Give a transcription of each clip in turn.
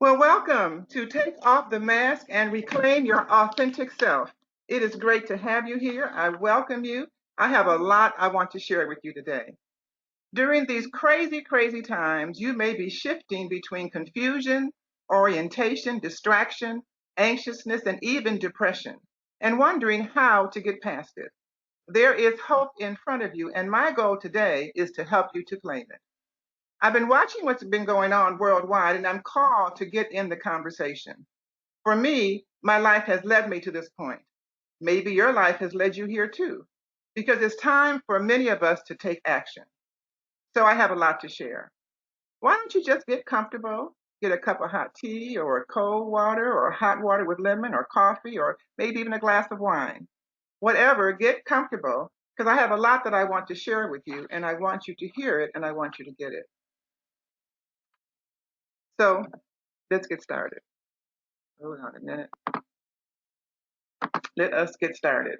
Well, welcome to Take Off the Mask and Reclaim Your Authentic Self. It is great to have you here. I welcome you. I have a lot I want to share with you today. During these crazy, crazy times, you may be shifting between confusion, orientation, distraction, anxiousness, and even depression, and wondering how to get past it. There is hope in front of you, and my goal today is to help you to claim it. I've been watching what's been going on worldwide, and I'm called to get in the conversation. For me, my life has led me to this point. Maybe your life has led you here too, because it's time for many of us to take action. So I have a lot to share. Why don't you just get comfortable, get a cup of hot tea or cold water or hot water with lemon or coffee or maybe even a glass of wine. Whatever, get comfortable because I have a lot that I want to share with you and I want you to hear it and I want you to get it. So let's get started. Hold on a minute. Let us get started.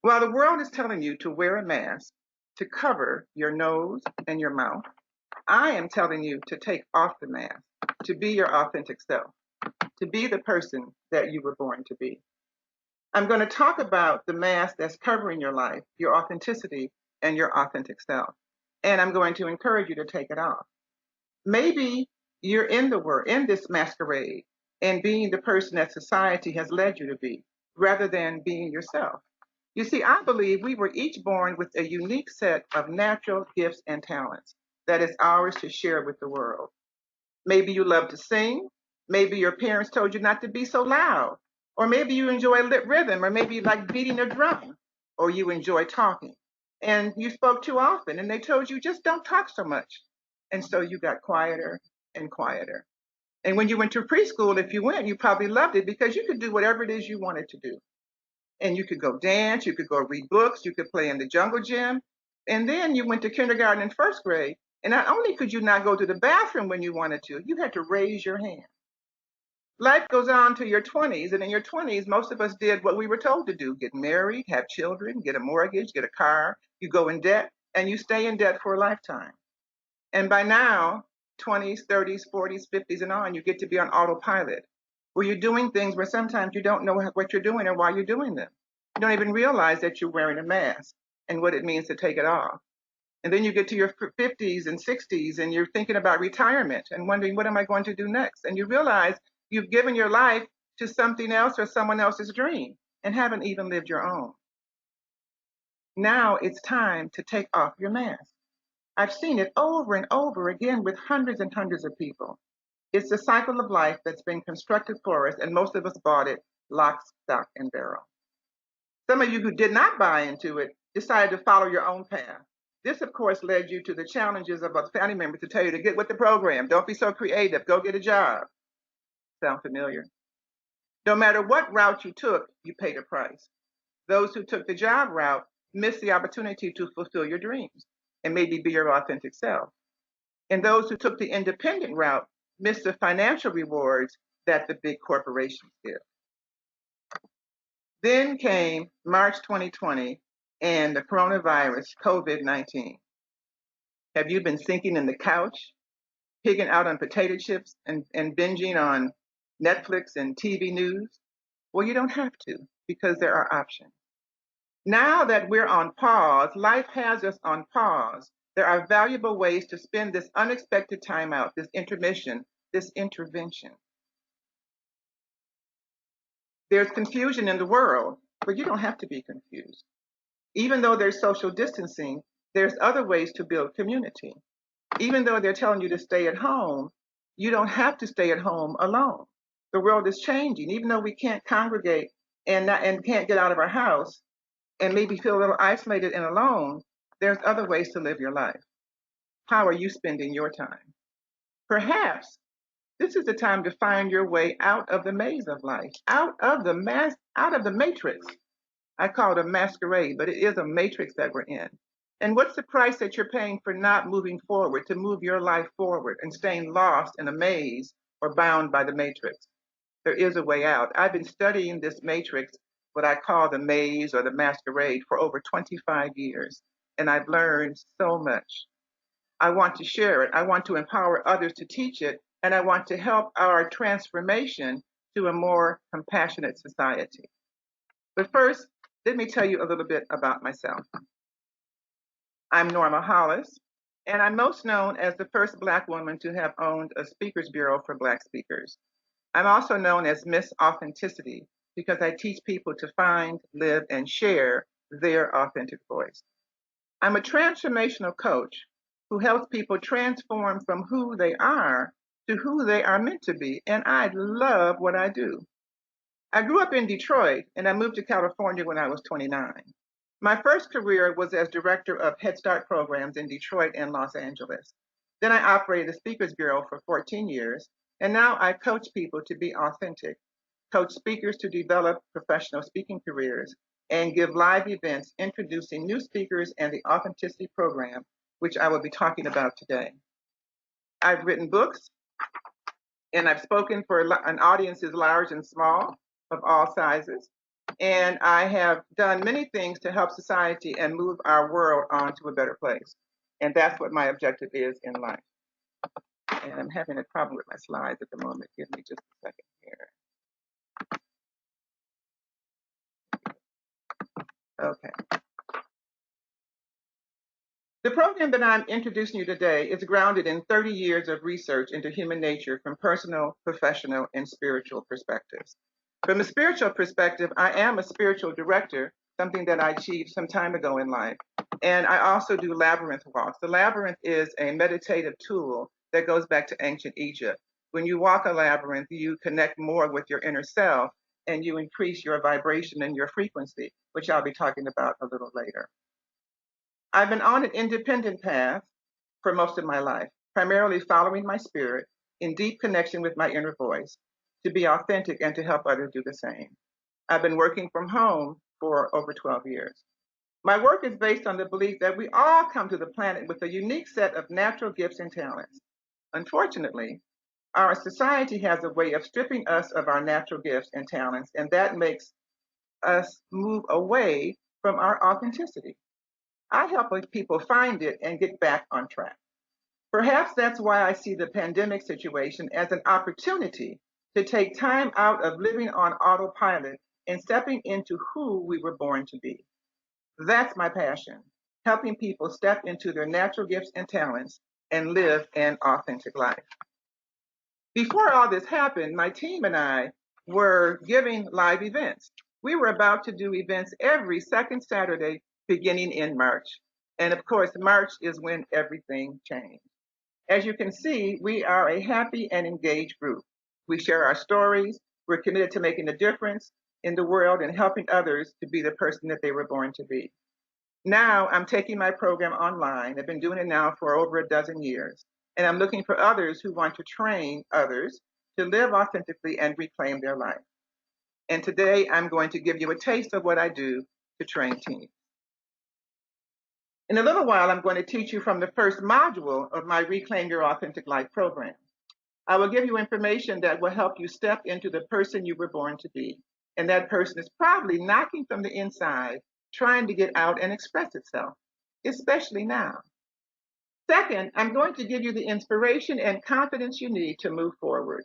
While the world is telling you to wear a mask to cover your nose and your mouth, I am telling you to take off the mask, to be your authentic self, to be the person that you were born to be. I'm going to talk about the mask that's covering your life, your authenticity, and your authentic self. And I'm going to encourage you to take it off. Maybe you're in this masquerade and being the person that society has led you to be, rather than being yourself. You see, I believe we were each born with a unique set of natural gifts and talents that is ours to share with the world. Maybe you love to sing. Maybe your parents told you not to be so loud. Or maybe you enjoy lit rhythm, or maybe you like beating a drum, or you enjoy talking. And you spoke too often, and they told you just don't talk so much. And so you got quieter and quieter. And when you went to preschool, if you went, you probably loved it because you could do whatever it is you wanted to do. And you could go dance, you could go read books, you could play in the jungle gym. And then you went to kindergarten and first grade. And not only could you not go to the bathroom when you wanted to, you had to raise your hand. Life goes on to your 20s, and in your 20s, most of us did what we were told to do: get married, have children, get a mortgage, get a car. You go in debt, and you stay in debt for a lifetime. And by now, 20s, 30s, 40s, 50s, and on, you get to be on autopilot, where you're doing things where sometimes you don't know what you're doing or why you're doing them. You don't even realize that you're wearing a mask and what it means to take it off. And then you get to your 50s and 60s and you're thinking about retirement and wondering, what am I going to do next? And you realize you've given your life to something else or someone else's dream and haven't even lived your own. Now it's time to take off your mask. I've seen it over and over again with hundreds and hundreds of people. It's the cycle of life that's been constructed for us, and most of us bought it lock, stock, and barrel. Some of you who did not buy into it decided to follow your own path. This, of course, led you to the challenges of a family member to tell you to get with the program. Don't be so creative. Go get a job. Sound familiar? No matter what route you took, you paid a price. Those who took the job route missed the opportunity to fulfill your dreams and maybe be your authentic self. And those who took the independent route missed the financial rewards that the big corporations give. Then came March 2020 and the coronavirus, COVID-19. Have you been sinking in the couch, pigging out on potato chips and binging on Netflix and TV news? Well, you don't have to because there are options. Now that we're on pause, life has us on pause. There are valuable ways to spend this unexpected time out, this intermission, this intervention. There's confusion in the world, but you don't have to be confused. Even though there's social distancing, there's other ways to build community. Even though they're telling you to stay at home, you don't have to stay at home alone. The world is changing. Even though we can't congregate and can't get out of our house and maybe feel a little isolated and alone, there's other ways to live your life. How are you spending your time? Perhaps this is the time to find your way out of the maze of life, out of the matrix. I call it a masquerade, but it is a matrix that we're in. And what's the price that you're paying for not moving forward, to move your life forward and staying lost in a maze or bound by the matrix? There is a way out. I've been studying this matrix, what I call the maze or the masquerade, for over 25 years. and I've learned so much. I want to share it. I want to empower others to teach it, and I want to help our transformation to a more compassionate society. But first, let me tell you a little bit about myself. I'm Norma Hollis, and I'm most known as the first Black woman to have owned a speakers bureau for Black speakers. I'm also known as Miss Authenticity because I teach people to find, live, and share their authentic voice. I'm a transformational coach who helps people transform from who they are to who they are meant to be, and I love what I do. I grew up in Detroit and I moved to California when I was 29. My first career was as director of Head Start programs in Detroit and Los Angeles. Then I operated the Speakers Bureau for 14 years, and now I coach people to be authentic, coach speakers to develop professional speaking careers, and give live events introducing new speakers and the Authenticity Program, which I will be talking about today. I've written books, and I've spoken for an audiences large and small of all sizes. And I have done many things to help society and move our world on to a better place. And that's what my objective is in life. And I'm having a problem with my slides at the moment. Give me just a second here. Okay. The program that I'm introducing you today is grounded in 30 years of research into human nature from personal, professional, and spiritual perspectives. From a spiritual perspective, I am a spiritual director, something that I achieved some time ago in life. And I also do labyrinth walks. The labyrinth is a meditative tool that goes back to ancient Egypt. When you walk a labyrinth, you connect more with your inner self and you increase your vibration and your frequency, which I'll be talking about a little later. I've been on an independent path for most of my life, primarily following my spirit in deep connection with my inner voice to be authentic and to help others do the same. I've been working from home for over 12 years. My work is based on the belief that we all come to the planet with a unique set of natural gifts and talents. Unfortunately, our society has a way of stripping us of our natural gifts and talents, and that makes us move away from our authenticity. I help people find it and get back on track. Perhaps that's why I see the pandemic situation as an opportunity to take time out of living on autopilot and stepping into who we were born to be. That's my passion, helping people step into their natural gifts and talents and live an authentic life. Before all this happened, my team and I were giving live events. We were about to do events every second Saturday beginning in March. And of course, March is when everything changed. As you can see, we are a happy and engaged group. We share our stories. We're committed to making a difference in the world and helping others to be the person that they were born to be. Now I'm taking my program online. I've been doing it now for over a dozen years. And I'm looking for others who want to train others to live authentically and reclaim their life. And today I'm going to give you a taste of what I do to train teams. In a little while, I'm going to teach you from the first module of my Reclaim Your Authentic Life program. I will give you information that will help you step into the person you were born to be. And that person is probably knocking from the inside, trying to get out and express itself, especially now. Second, I'm going to give you the inspiration and confidence you need to move forward.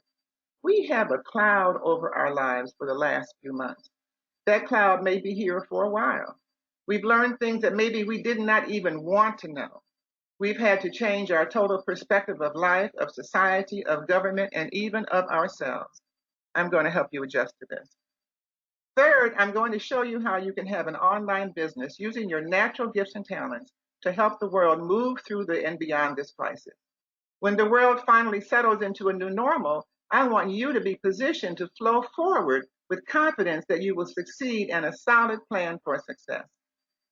We have a cloud over our lives for the last few months. That cloud may be here for a while. We've learned things that maybe we did not even want to know. We've had to change our total perspective of life, of society, of government, and even of ourselves. I'm going to help you adjust to this. Third, I'm going to show you how you can have an online business using your natural gifts and talents to help the world move through and beyond this crisis. When the world finally settles into a new normal, I want you to be positioned to flow forward with confidence that you will succeed and a solid plan for success.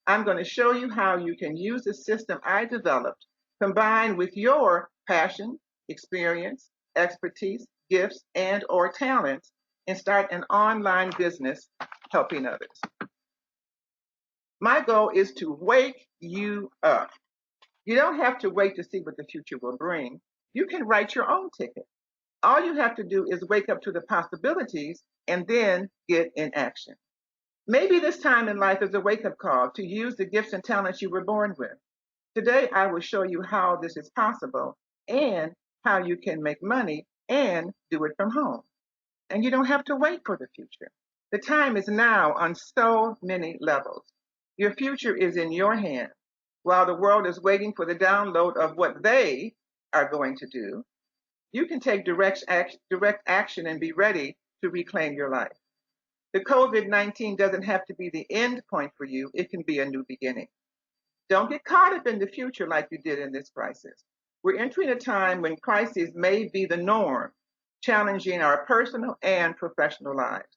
I'm going to show you how you can use the system I developed, combined with your passion, experience, expertise, gifts, and or talents, and start an online business helping others. My goal is to wake you up. You don't have to wait to see what the future will bring. You can write your own ticket. All you have to do is wake up to the possibilities and then get in action. Maybe this time in life is a wake-up call to use the gifts and talents you were born with. Today, I will show you how this is possible and how you can make money and do it from home. And you don't have to wait for the future. The time is now on so many levels. Your future is in your hands. While the world is waiting for the download of what they are going to do, you can take direct action and be ready to reclaim your life. The COVID-19 doesn't have to be the end point for you. It can be a new beginning. Don't get caught up in the future like you did in this crisis. We're entering a time when crises may be the norm, challenging our personal and professional lives.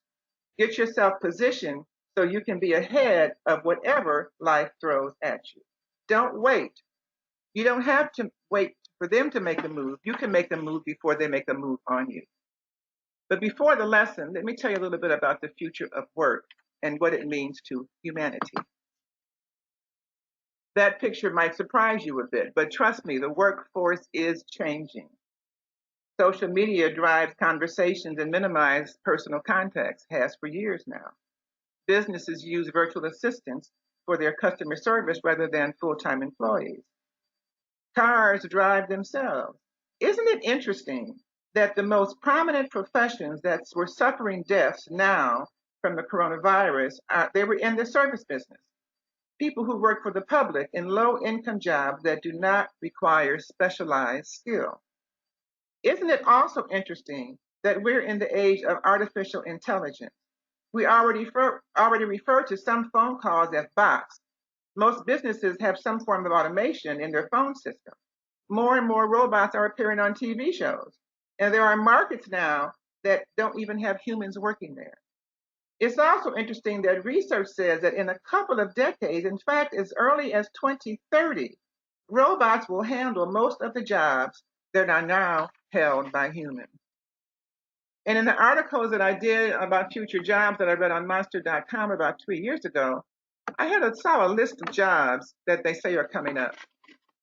Get yourself positioned so you can be ahead of whatever life throws at you. Don't wait. You don't have to wait for them to make a move. You can make a move before they make a move on you. But before the lesson, let me tell you a little bit about the future of work and what it means to humanity. That picture might surprise you a bit, but trust me, the workforce is changing. Social media drives conversations and minimizes personal contacts, has for years now. Businesses use virtual assistants for their customer service rather than full-time employees. Cars drive themselves. Isn't it interesting that the most prominent professions that were suffering deaths now from the coronavirus, they were in the service business? People who work for the public in low-income jobs that do not require specialized skill. Isn't it also interesting that we're in the age of artificial intelligence? We already refer to some phone calls as bots. Most businesses have some form of automation in their phone system. More and more robots are appearing on TV shows. And there are markets now that don't even have humans working there. It's also interesting that research says that in a couple of decades, in fact, as early as 2030, robots will handle most of the jobs that are now held by humans. And in the articles that I did about future jobs that I read on monster.com about 3 years ago, saw a list of jobs that they say are coming up,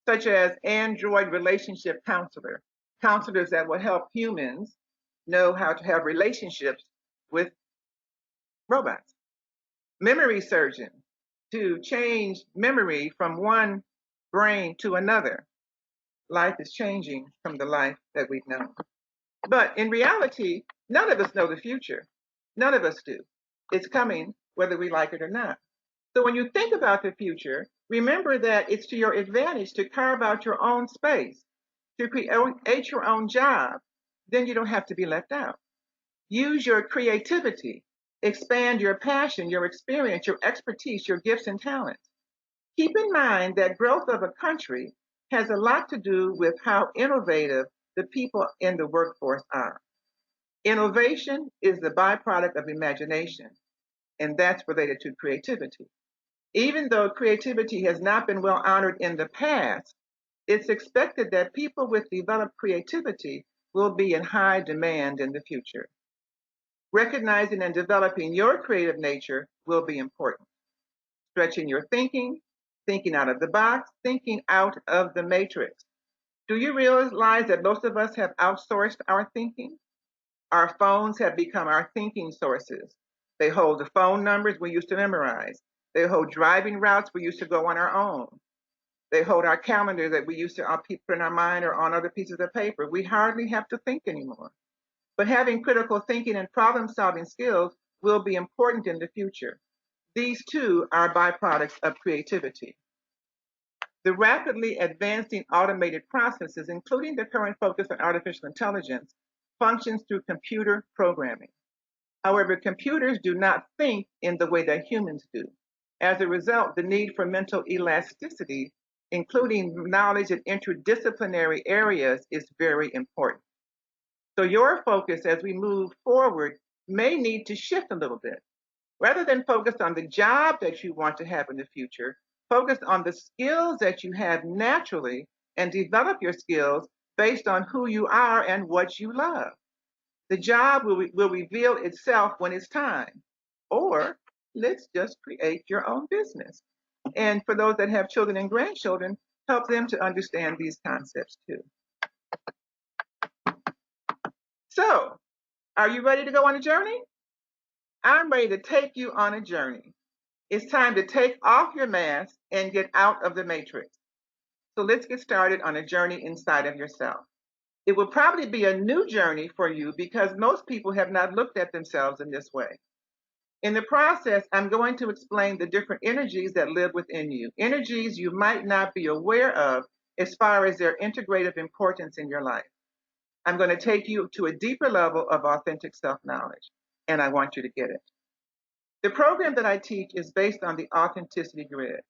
such as Android relationship counselor, counselors that will help humans know how to have relationships with robots. Memory surgeon, to change memory from one brain to another. Life is changing from the life that we've known. But in reality, none of us know the future. None of us do. It's coming whether we like it or not. So when you think about the future, remember that it's to your advantage to carve out your own space, to create your own job. Then you don't have to be left out. Use your creativity, expand your passion, your experience, your expertise, your gifts and talents. Keep in mind that growth of a country has a lot to do with how innovative the people in the workforce are. Innovation is the byproduct of imagination, and that's related to creativity. Even though creativity has not been well honored in the past, it's expected that people with developed creativity will be in high demand in the future. Recognizing and developing your creative nature will be important. Stretching your thinking, thinking out of the box, thinking out of the matrix. Do you realize that most of us have outsourced our thinking? Our phones have become our thinking sources. They hold the phone numbers we used to memorize. They hold driving routes we used to go on our own. They hold our calendar that we used to put in our mind or on other pieces of paper. We hardly have to think anymore. But having critical thinking and problem-solving skills will be important in the future. These too are byproducts of creativity. The rapidly advancing automated processes, including the current focus on artificial intelligence, functions through computer programming. However, computers do not think in the way that humans do. As a result, the need for mental elasticity, including knowledge in interdisciplinary areas, is very important. So your focus as we move forward may need to shift a little bit. Rather than focus on the job that you want to have in the future, focus on the skills that you have naturally and develop your skills based on who you are and what you love. The job will reveal itself when it's time. Or let's just create your own business. And for those that have children and grandchildren, help them to understand these concepts too. So, are you ready to go on a journey? I'm ready to take you on a journey. It's time to take off your mask and get out of the matrix. So let's get started on a journey inside of yourself. It will probably be a new journey for you because most people have not looked at themselves in this way. In the process, I'm going to explain the different energies that live within you, energies you might not be aware of as far as their integrative importance in your life. I'm going to take you to a deeper level of authentic self knowledge, and I want you to get it. The program that I teach is based on the authenticity grid.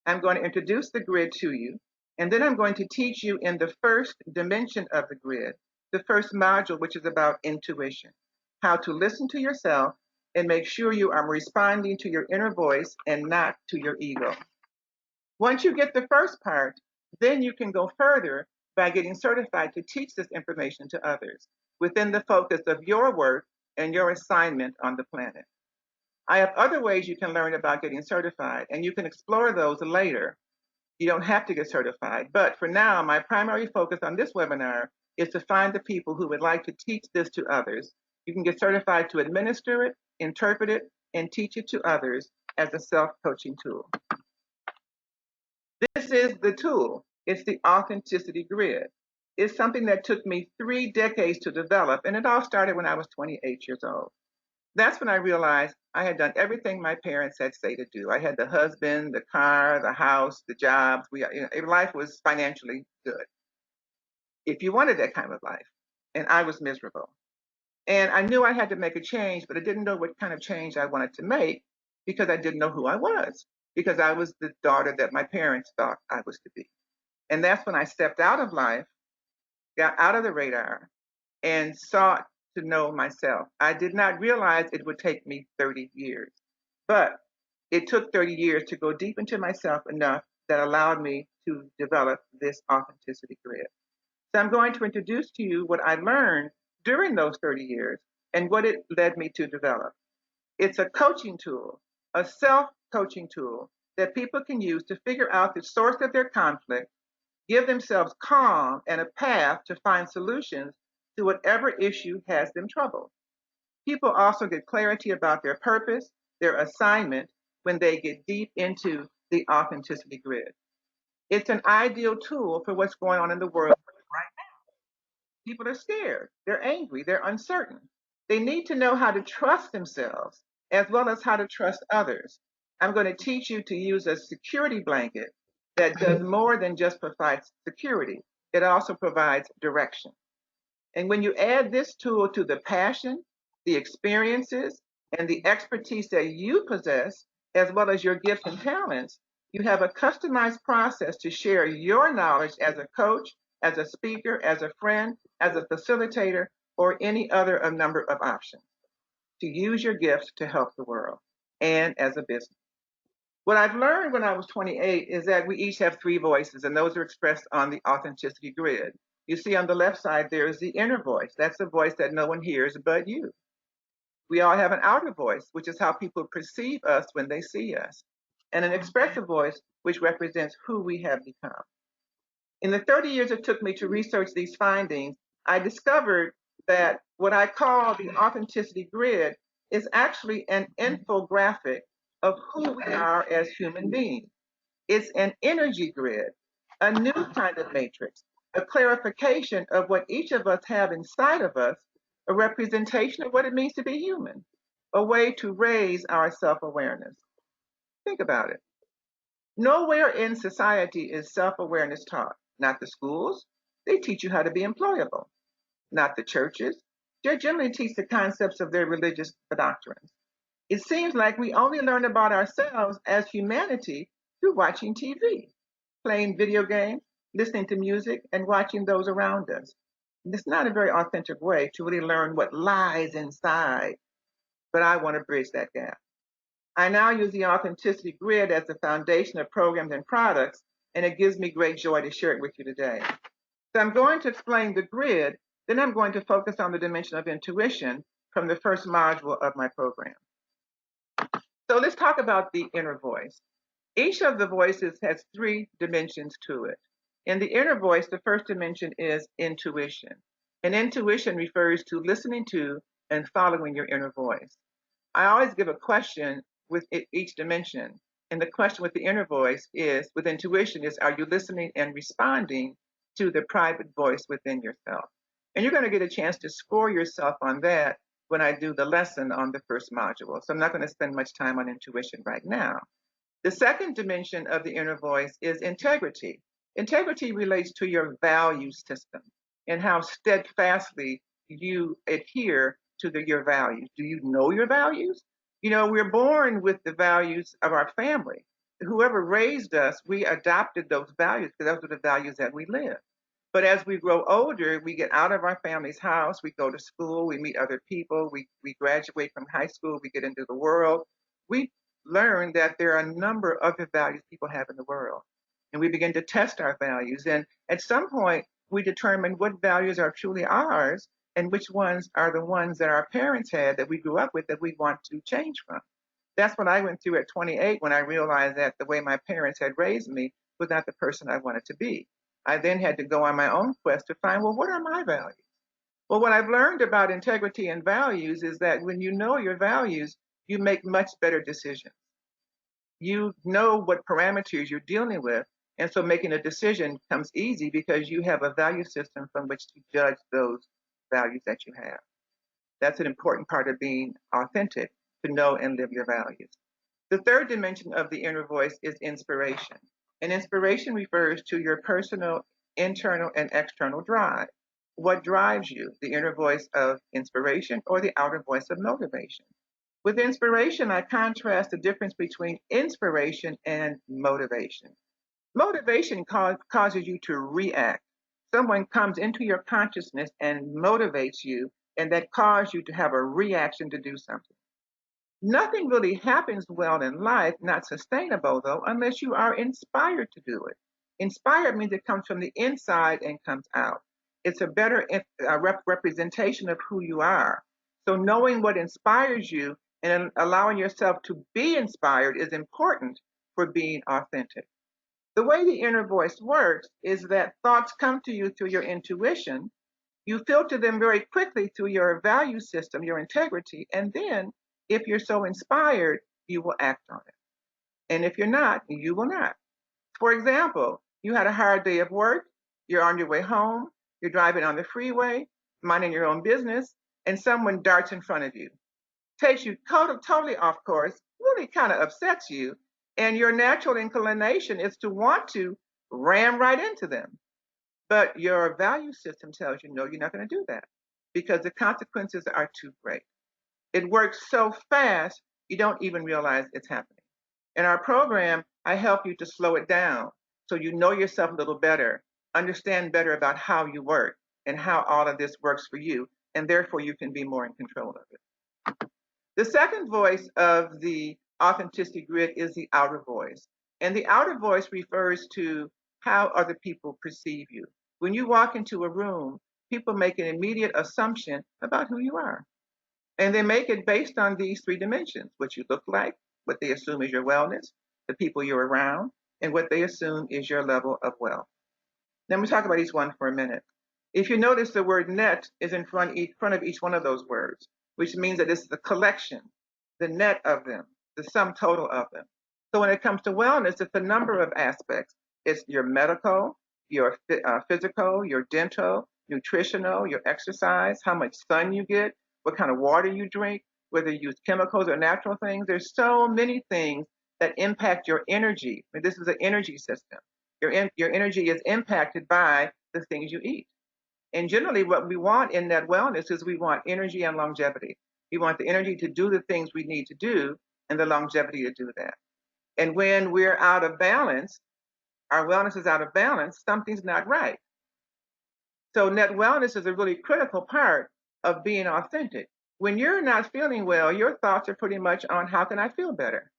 I'm going to introduce the grid to you, and then I'm going to teach you in the first dimension of the grid, the first module, which is about intuition, how to listen to yourself and make sure you are responding to your inner voice and not to your ego. Once you get the first part, then you can go further by getting certified to teach this information to others within the focus of your work and your assignment on the planet. I have other ways you can learn about getting certified, and you can explore those later. You don't have to get certified, but for now, my primary focus on this webinar is to find the people who would like to teach this to others. You can get certified to administer it, interpret it, and teach it to others as a self-coaching tool. This is the tool. It's the authenticity grid. It's something that took me 3 decades to develop, and it all started when I was 28 years old. That's when I realized I had done everything my parents had said to do. I had the husband, the car, the house, the jobs. Life was financially good if you wanted that kind of life. And I was miserable. And I knew I had to make a change, but I didn't know what kind of change I wanted to make because I didn't know who I was, because I was the daughter that my parents thought I was to be. And that's when I stepped out of life, got out of the radar, and sought to know myself. I did not realize it would take me 30 years, but it took 30 years to go deep into myself enough that allowed me to develop this authenticity grid. So I'm going to introduce to you what I learned during those 30 years and what it led me to develop. It's a coaching tool, a self-coaching tool that people can use to figure out the source of their conflict, give themselves calm and a path to find solutions to whatever issue has them troubled. People also get clarity about their purpose, their assignment, when they get deep into the authenticity grid. It's an ideal tool for what's going on in the world right now. People are scared, they're angry, they're uncertain. They need to know how to trust themselves as well as how to trust others. I'm going to teach you to use a security blanket that does more than just provide security. It also provides direction. And when you add this tool to the passion, the experiences, and the expertise that you possess, as well as your gifts and talents, you have a customized process to share your knowledge as a coach, as a speaker, as a friend, as a facilitator, or any other number of options to use your gifts to help the world and as a business. What I've learned when I was 28 is that we each have 3 voices, and those are expressed on the authenticity grid. You see on the left side, there is the inner voice. That's the voice that no one hears but you. We all have an outer voice, which is how people perceive us when they see us, and an expressive voice, which represents who we have become. In the 30 years it took me to research these findings, I discovered that what I call the authenticity grid is actually an infographic of who we are as human beings. It's an energy grid, a new kind of matrix, a clarification of what each of us have inside of us, a representation of what it means to be human, a way to raise our self-awareness. Think about it. Nowhere in society is self-awareness taught. Not the schools. They teach you how to be employable. Not the churches. They generally teach the concepts of their religious doctrines. It seems like we only learn about ourselves as humanity through watching TV, playing video games, listening to music, and watching those around us. It's not a very authentic way to really learn what lies inside, but I want to bridge that gap. I now use the authenticity grid as the foundation of programs and products, and it gives me great joy to share it with you today. So I'm going to explain the grid, then I'm going to focus on the dimension of intuition from the first module of my program. So let's talk about the inner voice. Each of the voices has 3 dimensions to it. In the inner voice, the first dimension is intuition. And intuition refers to listening to and following your inner voice. I always give a question with each dimension. And the question with the inner voice is, with intuition, is are you listening and responding to the private voice within yourself? And you're going to get a chance to score yourself on that when I do the lesson on the first module. So I'm not going to spend much time on intuition right now. The second dimension of the inner voice is integrity. Integrity relates to your value system and how steadfastly you adhere to your values. Do you know your values? You know, we're born with the values of our family. Whoever raised us, we adopted those values because those are the values that we live. But as we grow older, we get out of our family's house, we go to school, we meet other people, we graduate from high school, we get into the world. We learn that there are a number of other values people have in the world. And we begin to test our values. And at some point, we determine what values are truly ours and which ones are the ones that our parents had that we grew up with that we want to change from. That's what I went through at 28 when I realized that the way my parents had raised me was not the person I wanted to be. I then had to go on my own quest to find, well, what are my values? Well, what I've learned about integrity and values is that when you know your values, you make much better decisions. You know what parameters you're dealing with. And so making a decision comes easy because you have a value system from which to judge those values that you have. That's an important part of being authentic, to know and live your values. The third dimension of the inner voice is inspiration. And inspiration refers to your personal, internal, and external drive. What drives you, the inner voice of inspiration or the outer voice of motivation? With inspiration, I contrast the difference between inspiration and motivation. Motivation causes you to react. Someone comes into your consciousness and motivates you, and that causes you to have a reaction to do something. Nothing really happens well in life, not sustainable though, unless you are inspired to do it. Inspired means it comes from the inside and comes out. It's a better representation of who you are. So knowing what inspires you and allowing yourself to be inspired is important for being authentic. The way the inner voice works is that thoughts come to you through your intuition. You filter them very quickly through your value system, your integrity, and then if you're so inspired, you will act on it. And if you're not, you will not. For example, you had a hard day of work, you're on your way home, you're driving on the freeway, minding your own business, and someone darts in front of you, takes you totally off course, really kind of upsets you, and your natural inclination is to want to ram right into them. But your value system tells you, no, you're not going to do that because the consequences are too great. It works so fast, you don't even realize it's happening. In our program, I help you to slow it down so you know yourself a little better, understand better about how you work and how all of this works for you, and therefore you can be more in control of it. The second voice of the authenticity grid is the outer voice. And the outer voice refers to how other people perceive you. When you walk into a room, people make an immediate assumption about who you are. And they make it based on these three dimensions: what you look like, what they assume is your wellness, the people you're around, and what they assume is your level of wealth. Let me talk about each one for a minute. If you notice, the word net is in front of each one of those words, which means that it's the collection, the net of them, the sum total of them. So when it comes to wellness, it's a number of aspects. It's your medical, your physical, your dental, nutritional, your exercise, how much sun you get, what kind of water you drink, whether you use chemicals or natural things. There's so many things that impact your energy. I mean, this is an energy system. Your energy is impacted by the things you eat. And generally, what we want in that wellness is we want energy and longevity. We want the energy to do the things we need to do and the longevity to do that. And when we're out of balance, our wellness is out of balance, something's not right. So net wellness is a really critical part of being authentic. When you're not feeling well, your thoughts are pretty much on how can I feel better?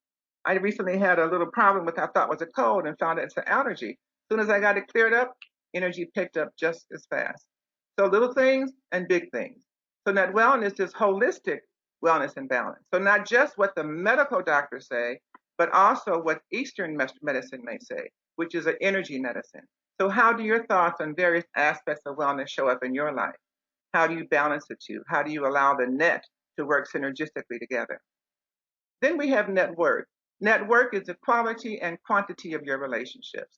I recently had a little problem with I thought was a cold and found out it's an allergy. As soon as I got it cleared up, energy picked up just as fast. So little things and big things. So net wellness is holistic wellness and balance. So not just what the medical doctors say, but also what Eastern medicine may say, which is an energy medicine. So how do your thoughts on various aspects of wellness show up in your life? How do you balance the two? How do you allow the net to work synergistically together? Then we have net worth. Net worth is the quality and quantity of your relationships.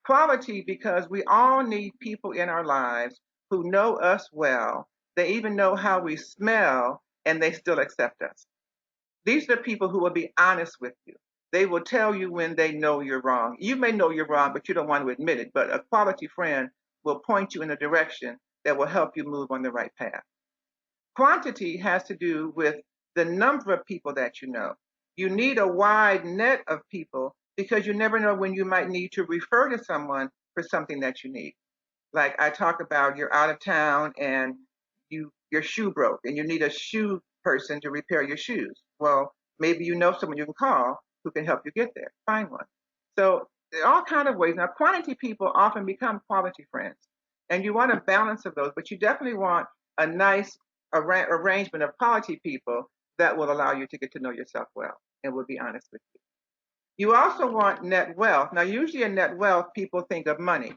Quality because we all need people in our lives who know us well. They even know how we smell and they still accept us. These are the people who will be honest with you. They will tell you when they know you're wrong. You may know you're wrong, but you don't want to admit it. But a quality friend will point you in a direction that will help you move on the right path. Quantity has to do with the number of people that you know. You need a wide net of people because you never know when you might need to refer to someone for something that you need. Like I talk about, you're out of town and your shoe broke and you need a shoe person to repair your shoes. Well, maybe you know someone you can call who can help you get there. Find one. So there are all kind of ways. Now, quantity people often become quality friends, and you want a balance of those, but you definitely want a nice arrangement of quality people that will allow you to get to know yourself well and will be honest with you. You also want net wealth. Now, usually in net wealth, people think of money.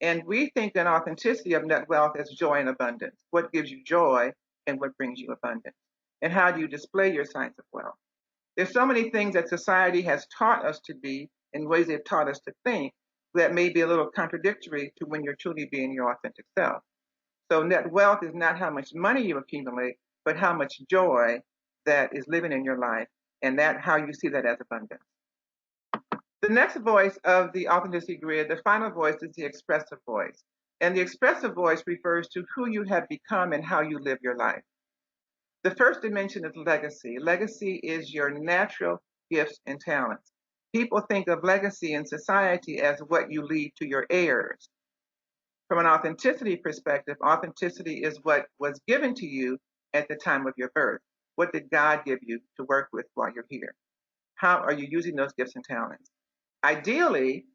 And we think an authenticity of net wealth as joy and abundance. What gives you joy and what brings you abundance? And how do you display your signs of wealth? There's so many things that society has taught us to be and ways they've taught us to think that may be a little contradictory to when you're truly being your authentic self. So net wealth is not how much money you accumulate, but how much joy that is living in your life and that how you see that as abundance. The next voice of the authenticity grid, the final voice, is the expressive voice. And the expressive voice refers to who you have become and how you live your life. The first dimension is legacy. Legacy is your natural gifts and talents. People think of legacy in society as what you leave to your heirs. From an authenticity perspective, authenticity is what was given to you at the time of your birth. What did God give you to work with while you're here? How are you using those gifts and talents? Ideally,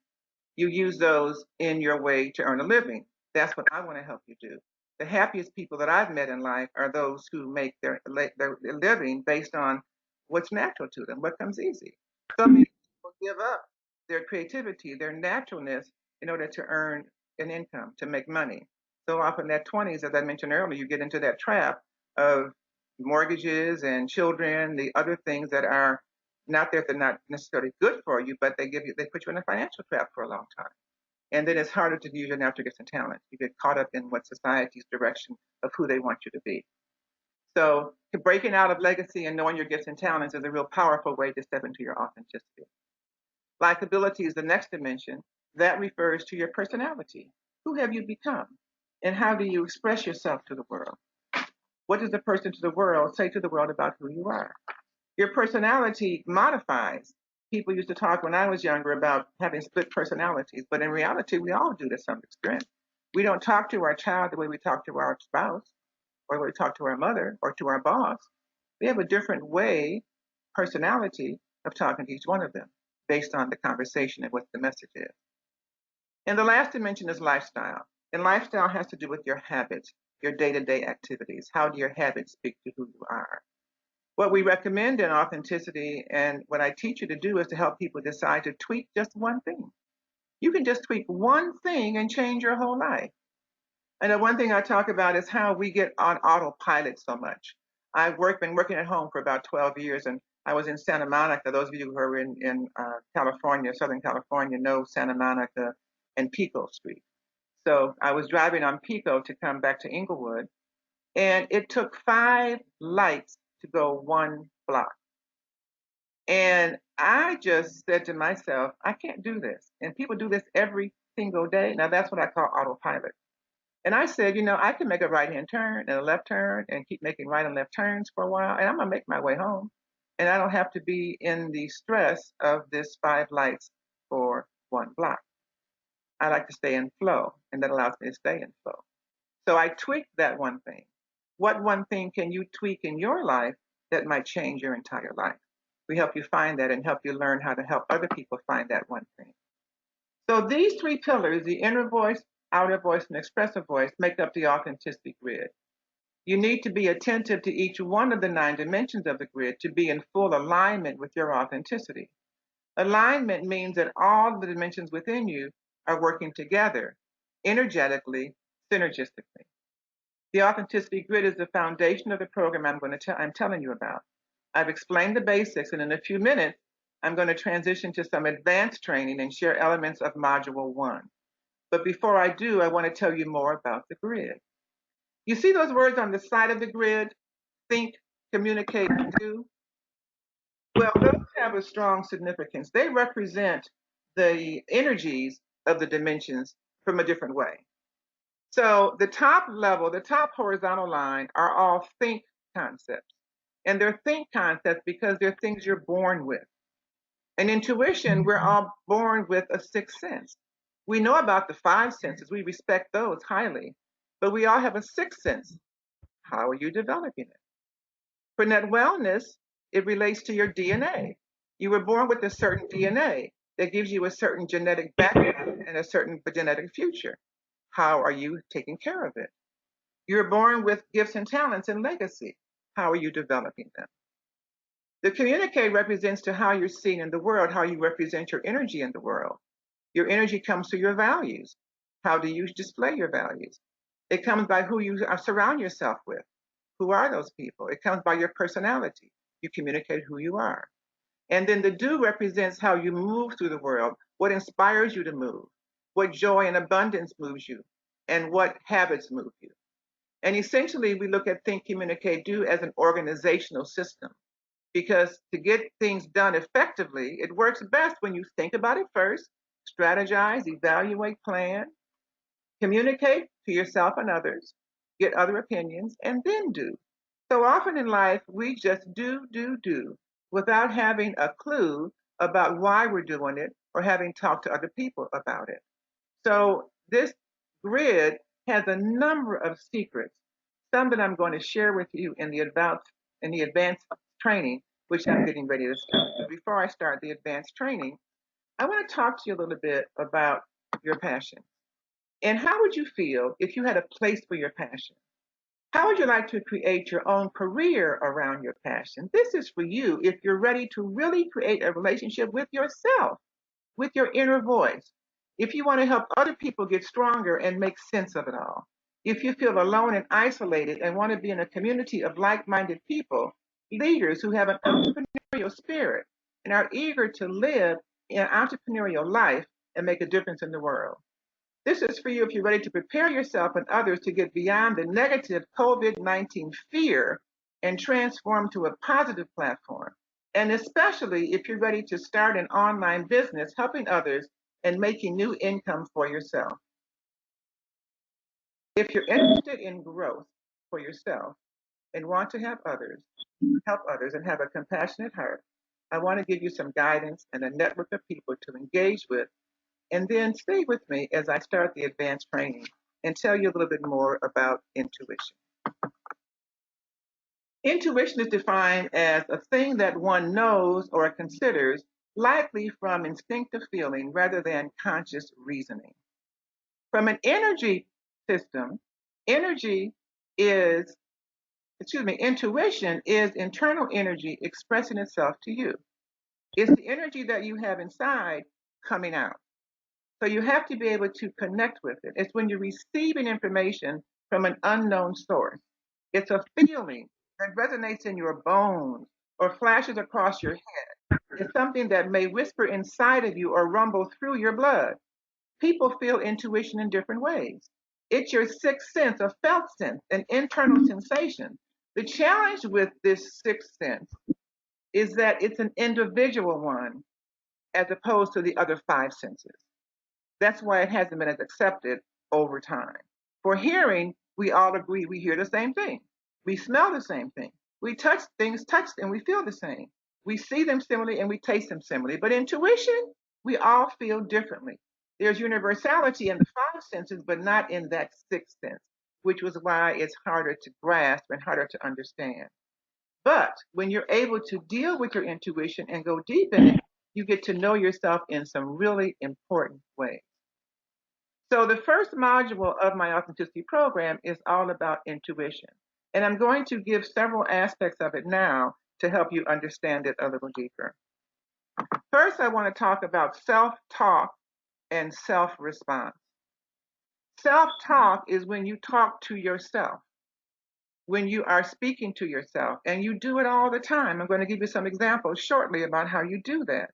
you use those in your way to earn a living. That's what I want to help you do. The happiest people that I've met in life are those who make their living based on what's natural to them, what comes easy. So many people give up their creativity, their naturalness, in order to earn an income, to make money. So often that 20s, as I mentioned earlier, you get into that trap of mortgages and children, the other things that are not that they're not necessarily good for you, but they put you in a financial trap for a long time. And then it's harder to use your natural gifts and talents. You get caught up in what society's direction of who they want you to be. So breaking out of legacy and knowing your gifts and talents is a real powerful way to step into your authenticity. Likability is the next dimension. That refers to your personality. Who have you become? And how do you express yourself to the world? What does the person to the world say to the world about who you are? Your personality modifies. People used to talk when I was younger about having split personalities, but in reality, we all do to some extent. We don't talk to our child the way we talk to our spouse, or the way we talk to our mother, or to our boss. We have a different way, personality, of talking to each one of them based on the conversation and what the message is. And the last dimension is lifestyle. And lifestyle has to do with your habits, your day-to-day activities. How do your habits speak to who you are? What we recommend in authenticity and what I teach you to do is to help people decide to tweak just one thing. You can just tweak one thing and change your whole life. And the one thing I talk about is how we get on autopilot so much. I've been working at home for about 12 years, and I was in Santa Monica. Those of you who are in California, Southern California, know Santa Monica and Pico Street. So I was driving on Pico to come back to Inglewood, and it took 5 lights to go 1 block. And I just said to myself, I can't do this. And people do this every single day. Now that's what I call autopilot. And I said, I can make a right-hand turn and a left turn and keep making right and left turns for a while, and I'm going to make my way home. And I don't have to be in the stress of this 5 lights for 1 block. I like to stay in flow, and that allows me to stay in flow. So I tweaked that one thing. What one thing can you tweak in your life that might change your entire life? We help you find that and help you learn how to help other people find that one thing. So these 3 pillars, the inner voice, outer voice, and expressive voice, make up the authenticity grid. You need to be attentive to each one of the 9 dimensions of the grid to be in full alignment with your authenticity. Alignment means that all the dimensions within you are working together, energetically, synergistically. The authenticity grid is the foundation of the program I'm telling you about. I've explained the basics, and in a few minutes, I'm going to transition to some advanced training and share elements of Module 1. But before I do, I want to tell you more about the grid. You see those words on the side of the grid? Think, communicate, and do? Well, those have a strong significance. They represent the energies of the dimensions from a different way. So the top level, the top horizontal line are all think concepts. And they're think concepts because they're things you're born with. And intuition, we're all born with a sixth sense. We know about the five senses. We respect those highly. But we all have a sixth sense. How are you developing it? For net wellness, it relates to your DNA. You were born with a certain DNA that gives you a certain genetic background and a certain genetic future. How are you taking care of it? You're born with gifts and talents and legacy. How are you developing them? The communicate represents to how you're seen in the world, how you represent your energy in the world. Your energy comes through your values. How do you display your values? It comes by who you surround yourself with. Who are those people? It comes by your personality. You communicate who you are. And then the do represents how you move through the world, what inspires you to move, what joy and abundance moves you, and what habits move you. And essentially, we look at think, communicate, do as an organizational system. Because to get things done effectively, it works best when you think about it first, strategize, evaluate, plan, communicate to yourself and others, get other opinions, and then do. So often in life, we just do without having a clue about why we're doing it or having talked to other people about it. So this grid has a number of secrets, some that I'm going to share with you in the advanced training, which I'm getting ready to start. But before I start the advanced training, I want to talk to you a little bit about your passion. And how would you feel if you had a place for your passion? How would you like to create your own career around your passion? This is for you if you're ready to really create a relationship with yourself, with your inner voice. If you want to help other people get stronger and make sense of it all. If you feel alone and isolated and want to be in a community of like minded people, leaders who have an entrepreneurial spirit and are eager to live an entrepreneurial life and make a difference in the world. This is for you if you're ready to prepare yourself and others to get beyond the negative COVID-19 fear and transform to a positive platform. And especially if you're ready to start an online business helping others and making new income for yourself. If you're interested in growth for yourself and want to help others and have a compassionate heart, I want to give you some guidance and a network of people to engage with. And then stay with me as I start the advanced training and tell you a little bit more about intuition. Intuition is defined as a thing that one knows or considers likely from instinctive feeling rather than conscious reasoning. From an energy system, energy is, intuition is internal energy expressing itself to you. It's the energy that you have inside coming out. So you have to be able to connect with it. It's when you're receiving information from an unknown source. It's a feeling that resonates in your bones or flashes across your head. It's something that may whisper inside of you or rumble through your blood. People feel intuition in different ways. It's your sixth sense, a felt sense, an internal sensation. The challenge with this sixth sense is that it's an individual one as opposed to the other five senses. That's why it hasn't been as accepted over time. For hearing, we all agree we hear the same thing. We smell the same thing. We touch things touched and we feel the same. We see them similarly and we taste them similarly. But intuition, we all feel differently. There's universality in the five senses, but not in that sixth sense, which was why it's harder to grasp and harder to understand. But when you're able to deal with your intuition and go deep in it, you get to know yourself in some really important ways. So the first module of my authenticity program is all about intuition. And I'm going to give several aspects of it now to help you understand it a little deeper. First, I want to talk about self-talk and self-response. Self-talk is when you talk to yourself. when you are speaking to yourself, and you do it all the time. I'm going to give you some examples shortly about how you do that.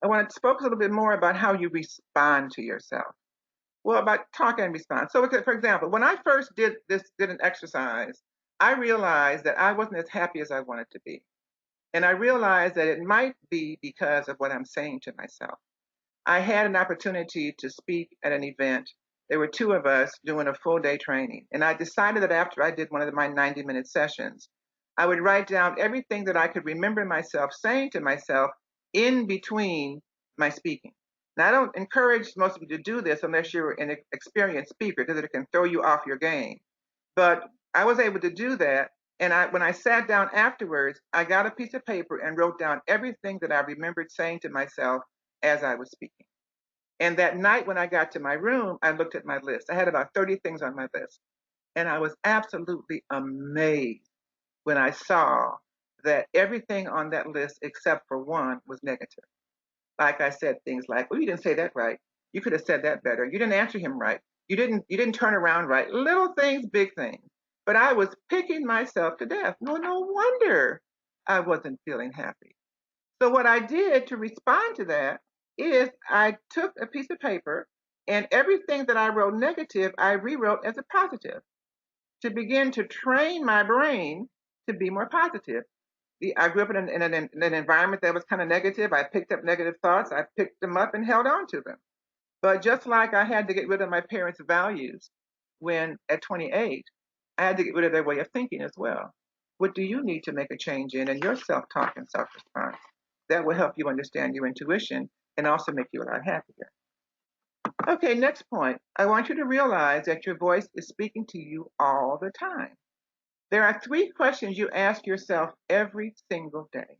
I want to focus a little bit more about how you respond to yourself. Well, about talk and response. So, for example, when I first did an exercise, I realized that I wasn't as happy as I wanted to be. And I realized that it might be because of what I'm saying to myself. I had an opportunity to speak at an event. There were two of us doing a full day training. And I decided that after I did one of my 90-minute sessions, I would write down everything that I could remember myself saying to myself in between my speaking. Now, I don't encourage most of you to do this unless you're an experienced speaker because it can throw you off your game. But I was able to do that. And when I sat down afterwards, I got a piece of paper and wrote down everything that I remembered saying to myself as I was speaking. And that night when I got to my room, I looked at my list. I had about 30 things on my list. And I was absolutely amazed when I saw that everything on that list except for one was negative. Like I said, things like, well, you didn't say that right. You could have said that better. You didn't answer him right. You didn't turn around right. Little things, big things. But I was picking myself to death. No wonder I wasn't feeling happy. So what I did to respond to that is I took a piece of paper and everything that I wrote negative, I rewrote as a positive to begin to train my brain to be more positive. I grew up in an environment that was kind of negative. I picked up negative thoughts. I picked them up and held on to them. But just like I had to get rid of my parents' values when at 28, I had to get rid of their way of thinking as well. What do you need to make a change in your self-talk and self-response? That will help you understand your intuition and also make you a lot happier. Okay, next point. I want you to realize that your voice is speaking to you all the time. There are three questions you ask yourself every single day.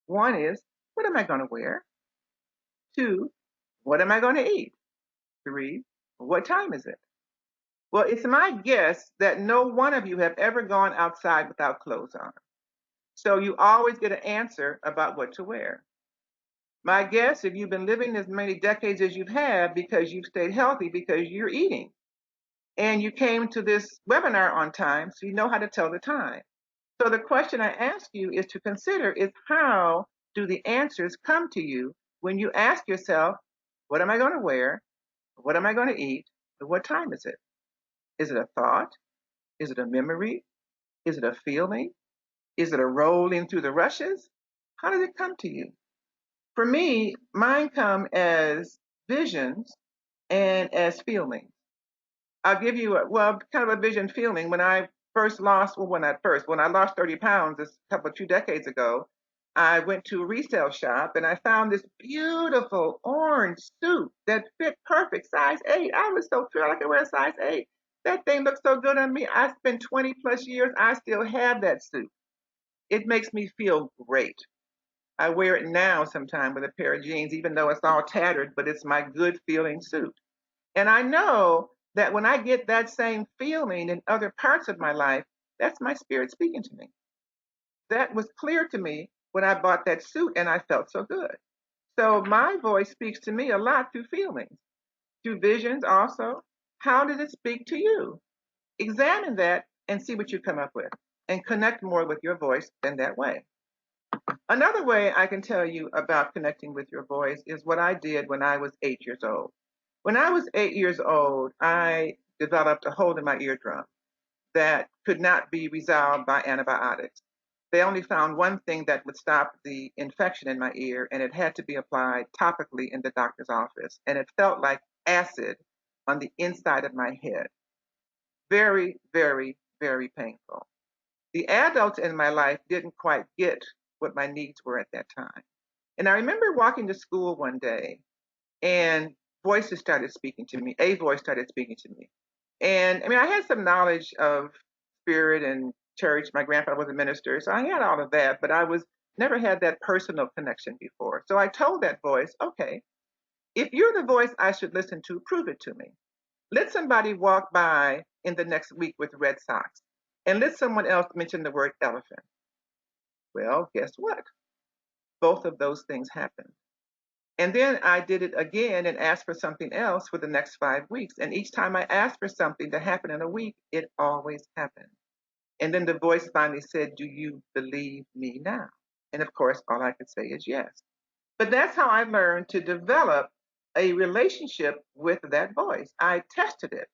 One is, what am I going to wear? Two, what am I going to eat? Three, what time is it? Well, it's my guess that no one of you have ever gone outside without clothes on. So you always get an answer about what to wear. My guess, if you've been living as many decades as you've had because you've stayed healthy because you're eating and you came to this webinar on time, so you know how to tell the time. So the question I ask you is to consider is how do the answers come to you when you ask yourself, what am I going to wear? What am I going to eat? What time is it? Is it a thought? Is it a memory? Is it a feeling? Is it a rolling through the rushes? How does it come to you? For me, mine come as visions and as feelings. I'll give you kind of a vision feeling. When I first lost, well, when I lost 30 pounds two decades ago, I went to a resale shop and I found this beautiful orange suit that fit perfect, size 8. I was so thrilled I could wear a size 8. That thing looked so good on me. I spent 20 plus years. I still have that suit. It makes me feel great. I wear it now sometime with a pair of jeans, even though it's all tattered, but it's my good feeling suit. And I know that when I get that same feeling in other parts of my life, that's my spirit speaking to me. That was clear to me when I bought that suit and I felt so good. So my voice speaks to me a lot through feelings, through visions also. How does it speak to you? Examine that and see what you come up with and connect more with your voice in that way. Another way I can tell you about connecting with your voice is what I did when I was 8 years old. When I was 8 years old, I developed a hole in my eardrum that could not be resolved by antibiotics. They only found one thing that would stop the infection in my ear, and it had to be applied topically in the doctor's office. And it felt like acid on the inside of my head. Very, very, very painful. The adults in my life didn't quite get what my needs were at that time. And I remember walking to school one day and voices started speaking to me. A voice started speaking to me. And I mean, I had some knowledge of spirit and church. My grandfather was a minister, so I had all of that, but I was never had that personal connection before. So I told that voice, okay, if you're the voice I should listen to, prove it to me. Let somebody walk by in the next week with red socks, and let someone else mention the word elephant. Well, guess what? Both of those things happened. And then I did it again and asked for something else for the next 5 weeks. And each time I asked for something to happen in a week, it always happened. And then the voice finally said, "Do you believe me now?" And of course, all I could say is yes. But that's how I learned to develop a relationship with that voice. I tested it.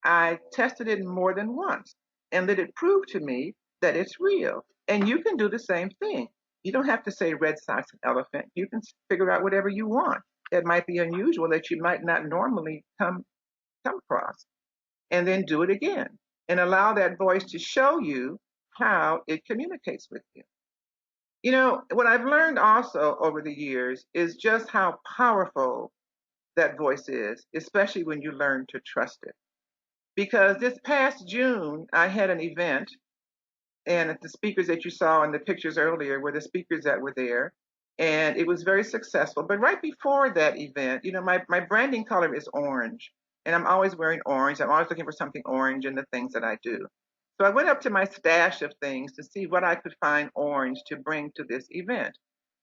I tested it more than once and let it prove to me that it's real. And you can do the same thing. You don't have to say Red Sox and elephant. You can figure out whatever you want that might be unusual that you might not normally come across, and then do it again and allow that voice to show you how it communicates with you. You know, what I've learned also over the years is just how powerful that voice is, especially when you learn to trust it. Because this past June, I had an event, and the speakers that you saw in the pictures earlier were the speakers that were there, and it was very successful. But right before that event, you know, my branding color is orange, and I'm always wearing orange. I'm always looking for something orange in the things that I do. So I went up to my stash of things to see what I could find orange to bring to this event.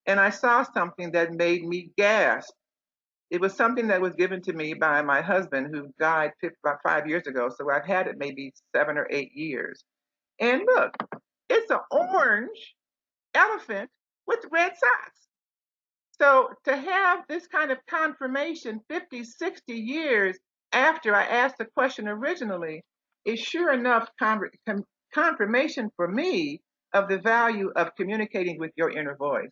And I saw something that made me gasp. It was something that was given to me by my husband who died about 5 years ago. So I've had it maybe 7 or 8 years. And look, it's an orange elephant with red socks. So to have this kind of confirmation 50, 60 years after I asked the question originally is sure enough confirmation for me of the value of communicating with your inner voice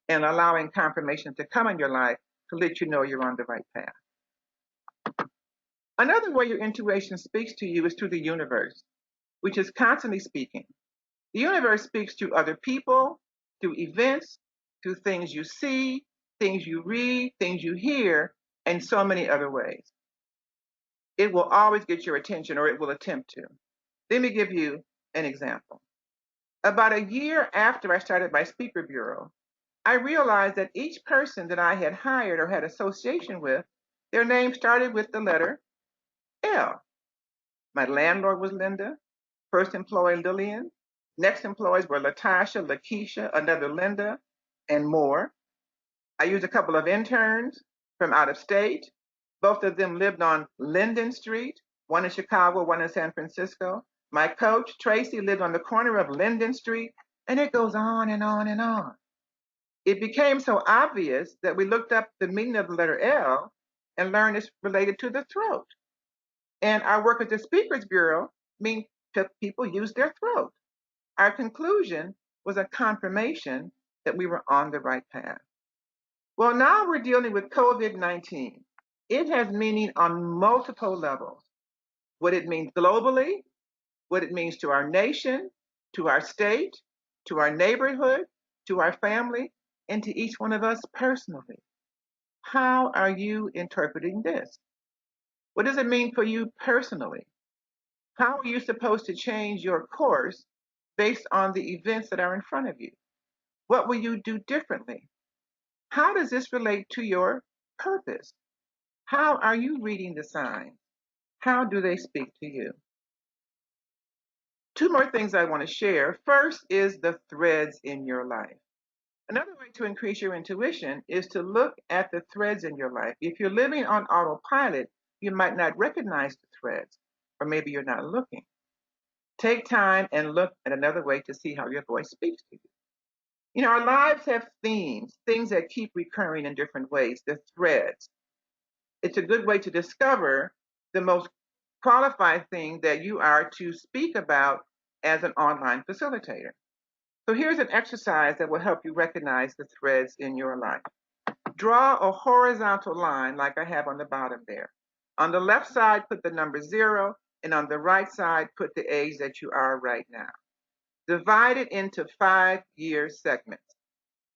and allowing confirmation to come in your life to let you know you're on the right path. Another way your intuition speaks to you is through the universe, which is constantly speaking. The universe speaks to other people, through events, through things you see, things you read, things you hear, and so many other ways. It will always get your attention, or it will attempt to. Let me give you an example. About a year after I started my speaker bureau, I realized that each person that I had hired or had association with, their name started with the letter L. My landlord was Linda, first employee Lillian, next employees were Latasha, Lakeisha, another Linda, and more. I used a couple of interns from out of state. Both of them lived on Linden Street, one in Chicago, one in San Francisco. My coach, Tracy, lived on the corner of Linden Street, and it goes on and on and on. It became so obvious that we looked up the meaning of the letter L and learned it's related to the throat. And our work at the Speakers Bureau means that people use their throat. Our conclusion was a confirmation that we were on the right path. Well, now we're dealing with COVID-19. It has meaning on multiple levels. What it means globally, what it means to our nation, to our state, to our neighborhood, to our family, and to each one of us personally. How are you interpreting this? What does it mean for you personally? How are you supposed to change your course based on the events that are in front of you? What will you do differently? How does this relate to your purpose? How are you reading the signs? How do they speak to you? Two more things I want to share. First is the threads in your life. Another way to increase your intuition is to look at the threads in your life. If you're living on autopilot, you might not recognize the threads, or maybe you're not looking. Take time and look at another way to see how your voice speaks to you. You know, our lives have themes, things that keep recurring in different ways, the threads. It's a good way to discover the most qualified thing that you are to speak about as an online facilitator. So here's an exercise that will help you recognize the threads in your life. Draw a horizontal line like I have on the bottom there. On the left side, put the number 0, and on the right side, put the age that you are right now. Divide it into 5-year segments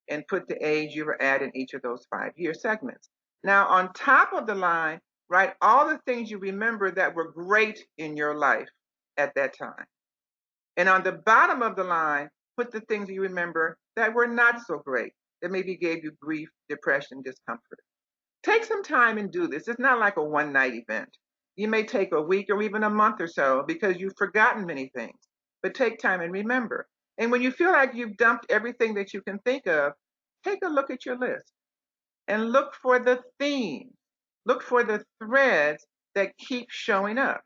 and put the age you were at in each of those 5-year segments. Now, on top of the line, write all the things you remember that were great in your life at that time. And on the bottom of the line, put the things you remember that were not so great, that maybe gave you grief, depression, discomfort. Take some time and do this. It's not like a one-night event. You may take a week or even a month or so because you've forgotten many things. But take time and remember. And when you feel like you've dumped everything that you can think of, take a look at your list and look for the themes. Look for the threads that keep showing up.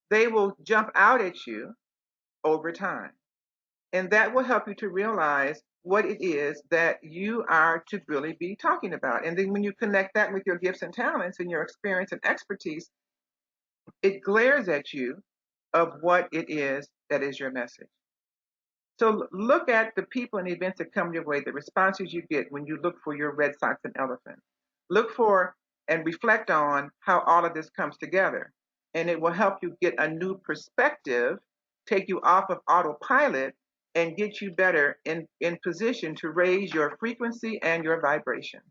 They will jump out at you over time. And that will help you to realize what it is that you are to really be talking about. And then when you connect that with your gifts and talents and your experience and expertise, it glares at you of what it is that is your message. So look at the people and events that come your way, the responses you get when you look for your Red Sox and elephants. Look for and reflect on how all of this comes together. And it will help you get a new perspective, take you off of autopilot, and get you better in position to raise your frequency and your vibration.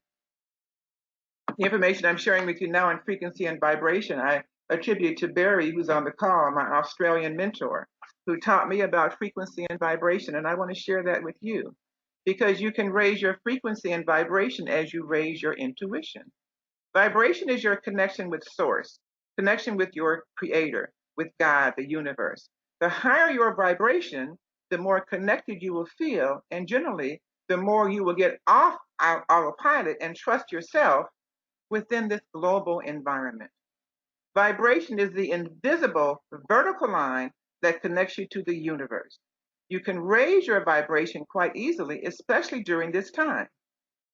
The information I'm sharing with you now on frequency and vibration, I attribute to Barry, who's on the call, my Australian mentor, who taught me about frequency and vibration. And I want to share that with you because you can raise your frequency and vibration as you raise your intuition. Vibration is your connection with source, connection with your creator, with God, the universe. The higher your vibration, the more connected you will feel. And generally, the more you will get off autopilot and trust yourself within this global environment. Vibration is the invisible vertical line that connects you to the universe. You can raise your vibration quite easily, especially during this time.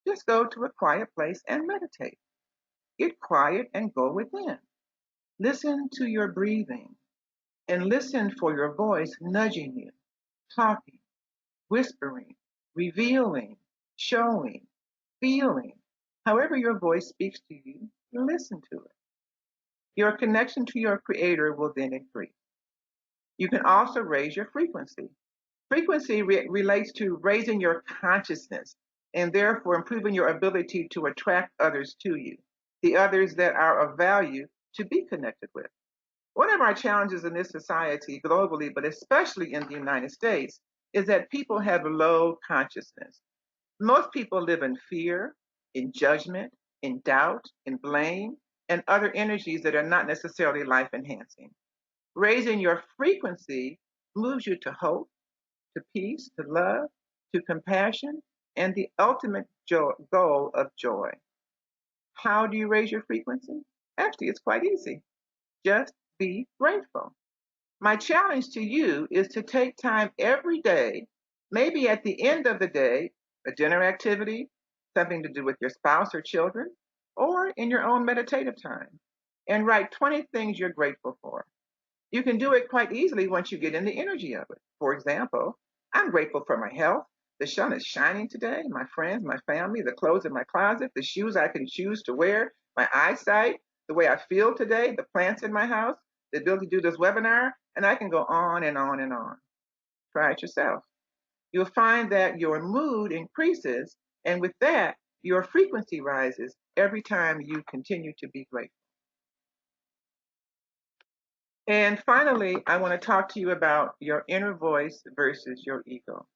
Just go to a quiet place and meditate. Get quiet and go within. Listen to your breathing and listen for your voice nudging you, talking, whispering, revealing, showing, feeling. However your voice speaks to you, listen to it. Your connection to your creator will then increase. You can also raise your frequency. Frequency relates to raising your consciousness and therefore improving your ability to attract others to you, the others that are of value to be connected with. One of our challenges in this society globally, but especially in the United States, is that people have low consciousness. Most people live in fear, in judgment, in doubt, in blame, and other energies that are not necessarily life enhancing. Raising your frequency moves you to hope, to peace, to love, to compassion, and the ultimate goal of joy. How do you raise your frequency? Actually, it's quite easy. Just be grateful. My challenge to you is to take time every day, maybe at the end of the day, a dinner activity, something to do with your spouse or children, or in your own meditative time, and write 20 things you're grateful for. You can do it quite easily once you get in the energy of it. For example, I'm grateful for my health. The sun is shining today, my friends, my family, the clothes in my closet, the shoes I can choose to wear, my eyesight, the way I feel today, the plants in my house, the ability to do this webinar, and I can go on and on and on. Try it yourself. You'll find that your mood increases, and with that, your frequency rises every time you continue to be grateful. And finally, I want to talk to you about your inner voice versus your ego.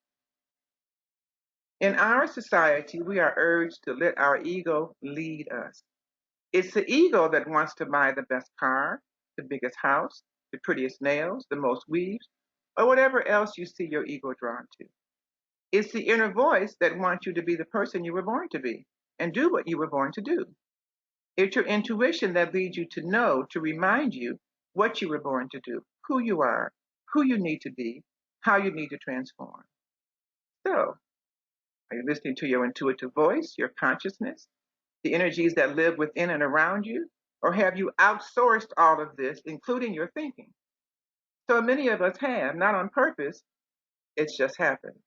In our society, we are urged to let our ego lead us. It's the ego that wants to buy the best car, the biggest house, the prettiest nails, the most weaves, or whatever else you see your ego drawn to. It's the inner voice that wants you to be the person you were born to be and do what you were born to do. It's your intuition that leads you to know, to remind you what you were born to do, who you are, who you need to be, how you need to transform. So, are you listening to your intuitive voice, your consciousness, the energies that live within and around you? Or have you outsourced all of this, including your thinking? So many of us have, not on purpose, it's just happened.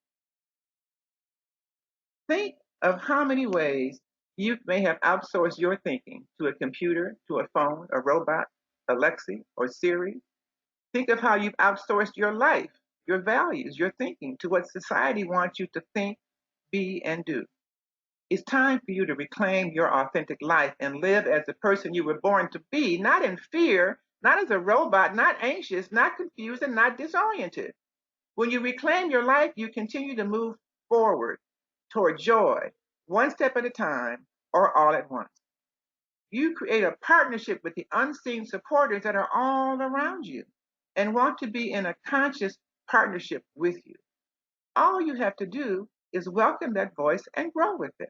Think of how many ways you may have outsourced your thinking to a computer, to a phone, a robot, Alexa, or Siri. Think of how you've outsourced your life, your values, your thinking to what society wants you to think, be, and do. It's time for you to reclaim your authentic life and live as the person you were born to be, not in fear, not as a robot, not anxious, not confused, and not disoriented. When you reclaim your life, you continue to move forward toward joy, one step at a time or all at once. You create a partnership with the unseen supporters that are all around you and want to be in a conscious partnership with you. All you have to do is welcome that voice and grow with it.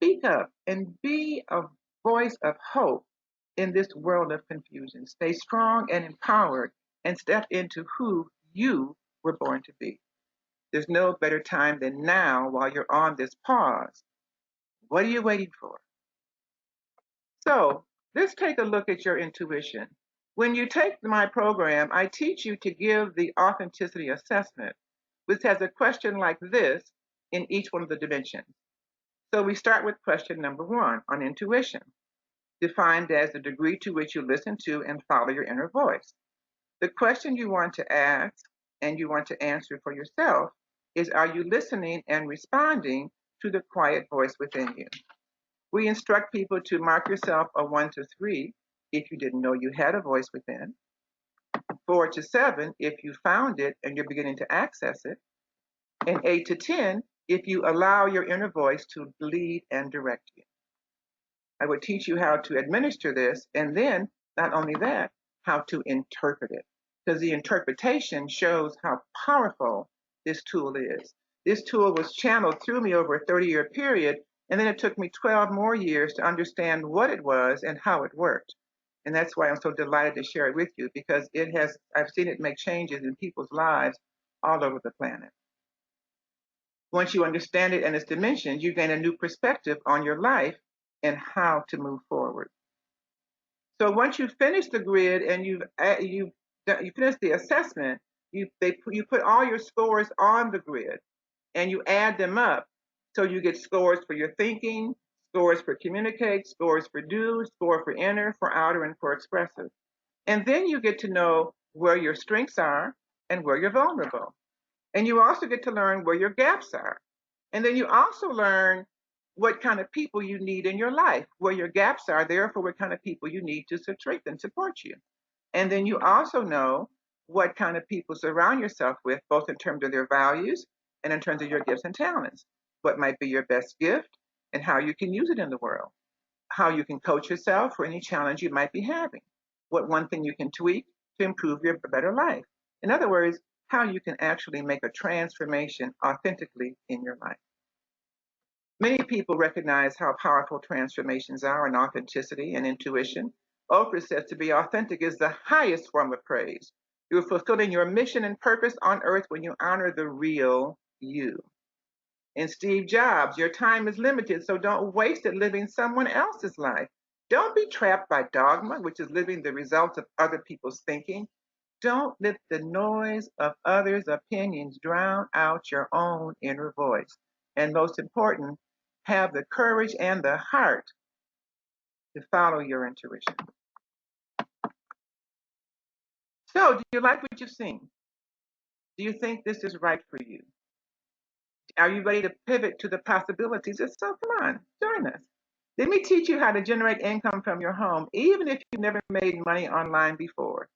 Speak up and be a voice of hope in this world of confusion. Stay strong and empowered and step into who you were born to be. There's no better time than now while you're on this pause. What are you waiting for? So let's take a look at your intuition. When you take my program, I teach you to give the authenticity assessment, which has a question like this in each one of the dimensions. So we start with question number 1 on intuition, defined as the degree to which you listen to and follow your inner voice. The question you want to ask and you want to answer for yourself is, are you listening and responding to the quiet voice within you? We instruct people to mark yourself a 1 to 3 if you didn't know you had a voice within, 4 to 7 if you found it and you're beginning to access it, and 8 to 10 if you allow your inner voice to lead and direct you. I would teach you how to administer this, and then, not only that, how to interpret it. Because the interpretation shows how powerful this tool is. This tool was channeled through me over a 30-year period, and then it took me 12 more years to understand what it was and how it worked. And that's why I'm so delighted to share it with you, because I've seen it make changes in people's lives all over the planet. Once you understand it and its dimensions, you gain a new perspective on your life and how to move forward. So once you finish the grid and you finish the assessment, you put all your scores on the grid and you add them up. So you get scores for your thinking, scores for communicate, scores for do, score for inner, for outer, and for expressive. And then you get to know where your strengths are and where you're vulnerable. And you also get to learn where your gaps are. And then you also learn what kind of people you need in your life, where your gaps are, therefore what kind of people you need to strengthen and support you. And then you also know what kind of people surround yourself with, both in terms of their values and in terms of your gifts and talents. What might be your best gift and how you can use it in the world. How you can coach yourself for any challenge you might be having. What one thing you can tweak to improve your better life. In other words, how you can actually make a transformation authentically in your life. Many people recognize how powerful transformations are in authenticity and intuition. Oprah says to be authentic is the highest form of praise. You're fulfilling your mission and purpose on earth when you honor the real you. And Steve Jobs, your time is limited, so don't waste it living someone else's life. Don't be trapped by dogma, which is living the results of other people's thinking. Don't let the noise of others' opinions drown out your own inner voice. And most important, have the courage and the heart to follow your intuition. So, do you like what you've seen? Do you think this is right for you? Are you ready to pivot to the possibilities? If so, come on, join us. Let me teach you how to generate income from your home, even if you've never made money online before.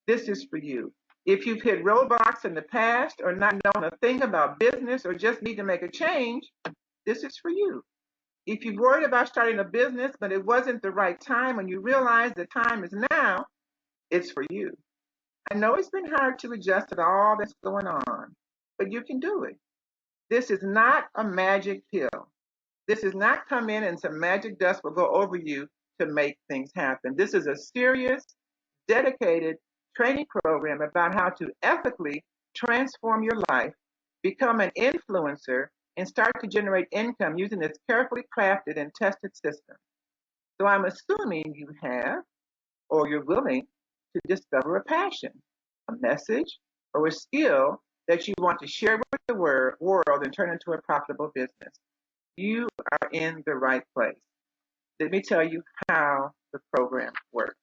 This is for you. If you've hit roadblocks in the past or not known a thing about business or just need to make a change, this is for you. If you've worried about starting a business but it wasn't the right time and you realize the time is now, it's for you. I know it's been hard to adjust to all that's going on, but you can do it. This is not a magic pill. This is not come in and some magic dust will go over you to make things happen. This is a serious, dedicated training program about how to ethically transform your life, become an influencer, and start to generate income using this carefully crafted and tested system. So I'm assuming you have, or you're willing to discover a passion, a message, or a skill that you want to share with the world and turn into a profitable business. You are in the right place. Let me tell you how the program works.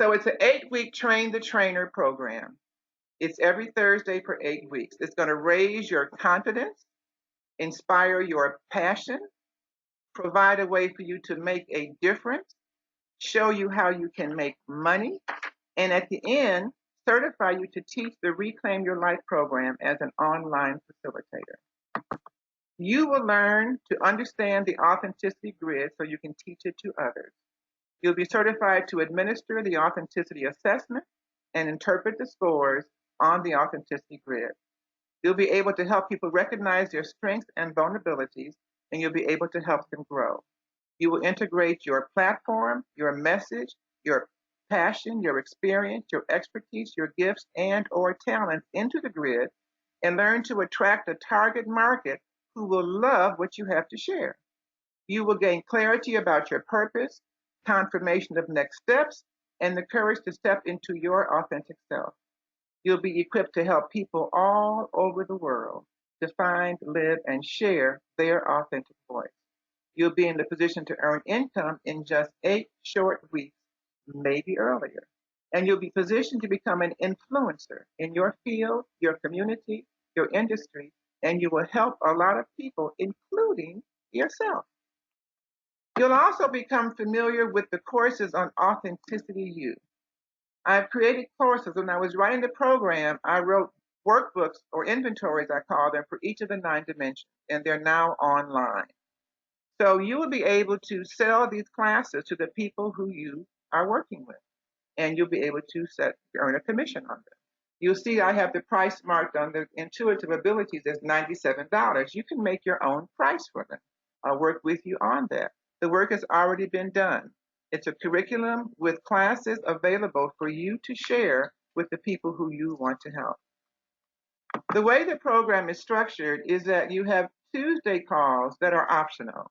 So it's an 8-week Train the Trainer program. It's every Thursday for 8 weeks. It's going to raise your confidence, inspire your passion, provide a way for you to make a difference, show you how you can make money, and at the end, certify you to teach the Reclaim Your Life program as an online facilitator. You will learn to understand the authenticity grid so you can teach it to others. You'll be certified to administer the authenticity assessment and interpret the scores on the authenticity grid. You'll be able to help people recognize their strengths and vulnerabilities, and you'll be able to help them grow. You will integrate your platform, your message, your passion, your experience, your expertise, your gifts, and or talents into the grid and learn to attract a target market who will love what you have to share. You will gain clarity about your purpose, confirmation of next steps, and the courage to step into your authentic self. You'll be equipped to help people all over the world to find, live, and share their authentic voice. You'll be in the position to earn income in just 8 short weeks, maybe earlier. And you'll be positioned to become an influencer in your field, your community, your industry, and you will help a lot of people, including yourself. You'll also become familiar with the courses on Authenticity U. I've created courses. When I was writing the program, I wrote workbooks or inventories, I call them, for each of the 9 dimensions, and they're now online. So you will be able to sell these classes to the people who you are working with, and you'll be able to earn a commission on them. You'll see I have the price marked on the intuitive abilities as $97. You can make your own price for them. I'll work with you on that. The work has already been done. It's a curriculum with classes available for you to share with the people who you want to help. The way the program is structured is that you have Tuesday calls that are optional.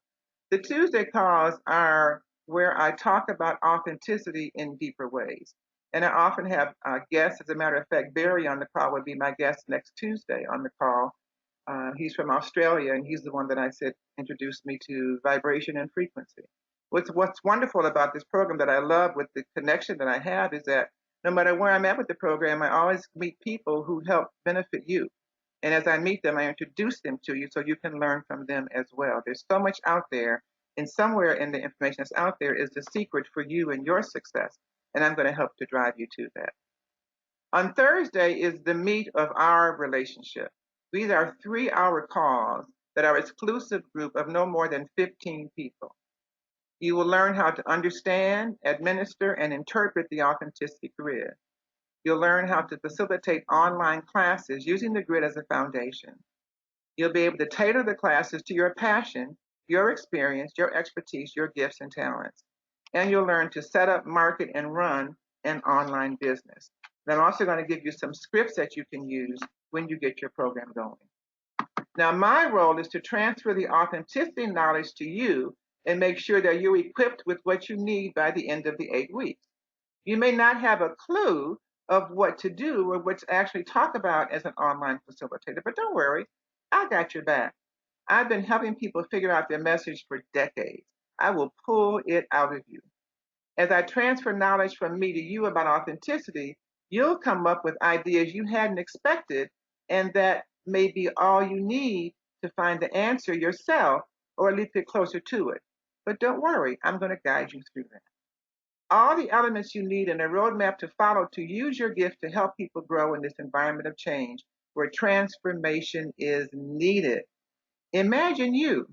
The Tuesday calls are where I talk about authenticity in deeper ways. And I often have guests. As a matter of fact, Barry on the call would be my guest next Tuesday on the call. He's from Australia, and he's the one that I said introduced me to vibration and frequency. What's wonderful about this program that I love with the connection that I have is that no matter where I'm at with the program, I always meet people who help benefit you. And as I meet them, I introduce them to you so you can learn from them as well. There's so much out there, and somewhere in the information that's out there is the secret for you and your success. And I'm going to help to drive you to that. On Thursday is the meat of our relationship. These are 3-hour calls that are exclusive group of no more than 15 people. You will learn how to understand, administer, and interpret the authenticity grid. You'll learn how to facilitate online classes using the grid as a foundation. You'll be able to tailor the classes to your passion, your experience, your expertise, your gifts and talents. And you'll learn to set up, market, and run an online business. And I'm also going to give you some scripts that you can use when you get your program going. Now, my role is to transfer the authenticity knowledge to you and make sure that you're equipped with what you need by the end of the 8 weeks. You may not have a clue of what to do or what to actually talk about as an online facilitator, but don't worry, I got your back. I've been helping people figure out their message for decades. I will pull it out of you. As I transfer knowledge from me to you about authenticity, you'll come up with ideas you hadn't expected, and that may be all you need to find the answer yourself or at least get closer to it. But don't worry, I'm going to guide you through that. All the elements you need and a roadmap to follow to use your gift to help people grow in this environment of change where transformation is needed. Imagine you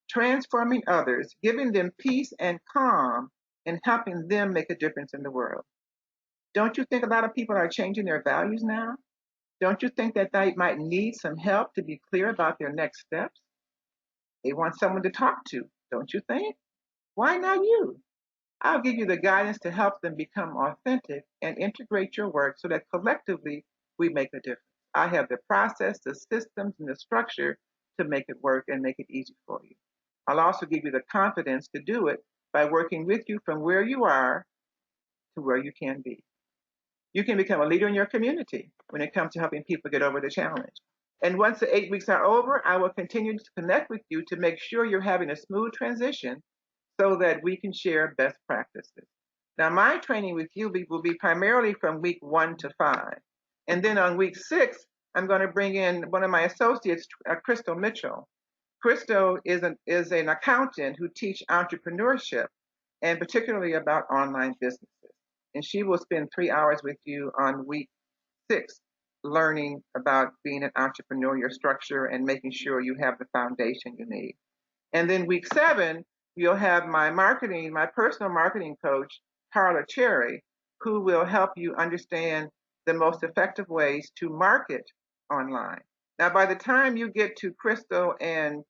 transforming others, giving them peace and calm, and helping them make a difference in the world. Don't you think a lot of people are changing their values now? Don't you think that they might need some help to be clear about their next steps? They want someone to talk to, don't you think? Why not you? I'll give you the guidance to help them become authentic and integrate your work so that collectively we make a difference. I have the process, the systems, and the structure to make it work and make it easy for you. I'll also give you the confidence to do it by working with you from where you are to where you can be. You can become a leader in your community when it comes to helping people get over the challenge. And once the 8 weeks are over, I will continue to connect with you to make sure you're having a smooth transition so that we can share best practices. Now, my training with you will be primarily from week 1 to 5. And then on week 6, I'm going to bring in one of my associates, Crystal Mitchell. Crystal is an accountant who teaches entrepreneurship and particularly about online businesses. And she will spend 3 hours with you on week 6 learning about being an entrepreneur, your structure, and making sure you have the foundation you need. And then week 7, you'll have my personal marketing coach, Carla Cherry, who will help you understand the most effective ways to market online. Now, by the time you get to Crystal and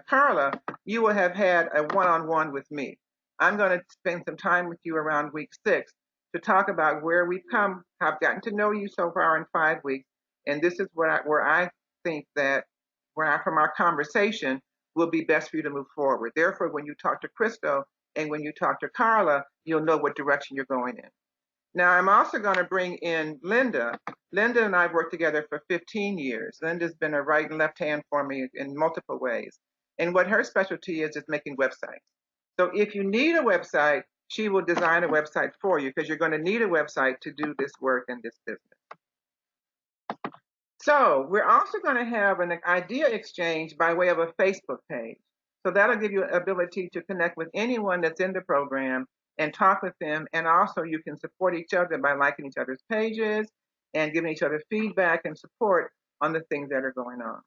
Carla, you will have had a one-on-one with me. I'm going to spend some time with you around week 6 to talk about where we've come. I've gotten to know you so far in 5 weeks, and this is where I think that from our conversation will be best for you to move forward. Therefore, when you talk to Crystal and when you talk to Carla, you'll know what direction you're going in. Now, I'm also going to bring in Linda. Linda and I have worked together for 15 years. Linda's been a right and left hand for me in multiple ways. And what her specialty is making websites. So if you need a website, she will design a website for you because you're going to need a website to do this work in this business. So we're also going to have an idea exchange by way of a Facebook page. So that'll give you an ability to connect with anyone that's in the program and talk with them. And also you can support each other by liking each other's pages and giving each other feedback and support on the things that are going on.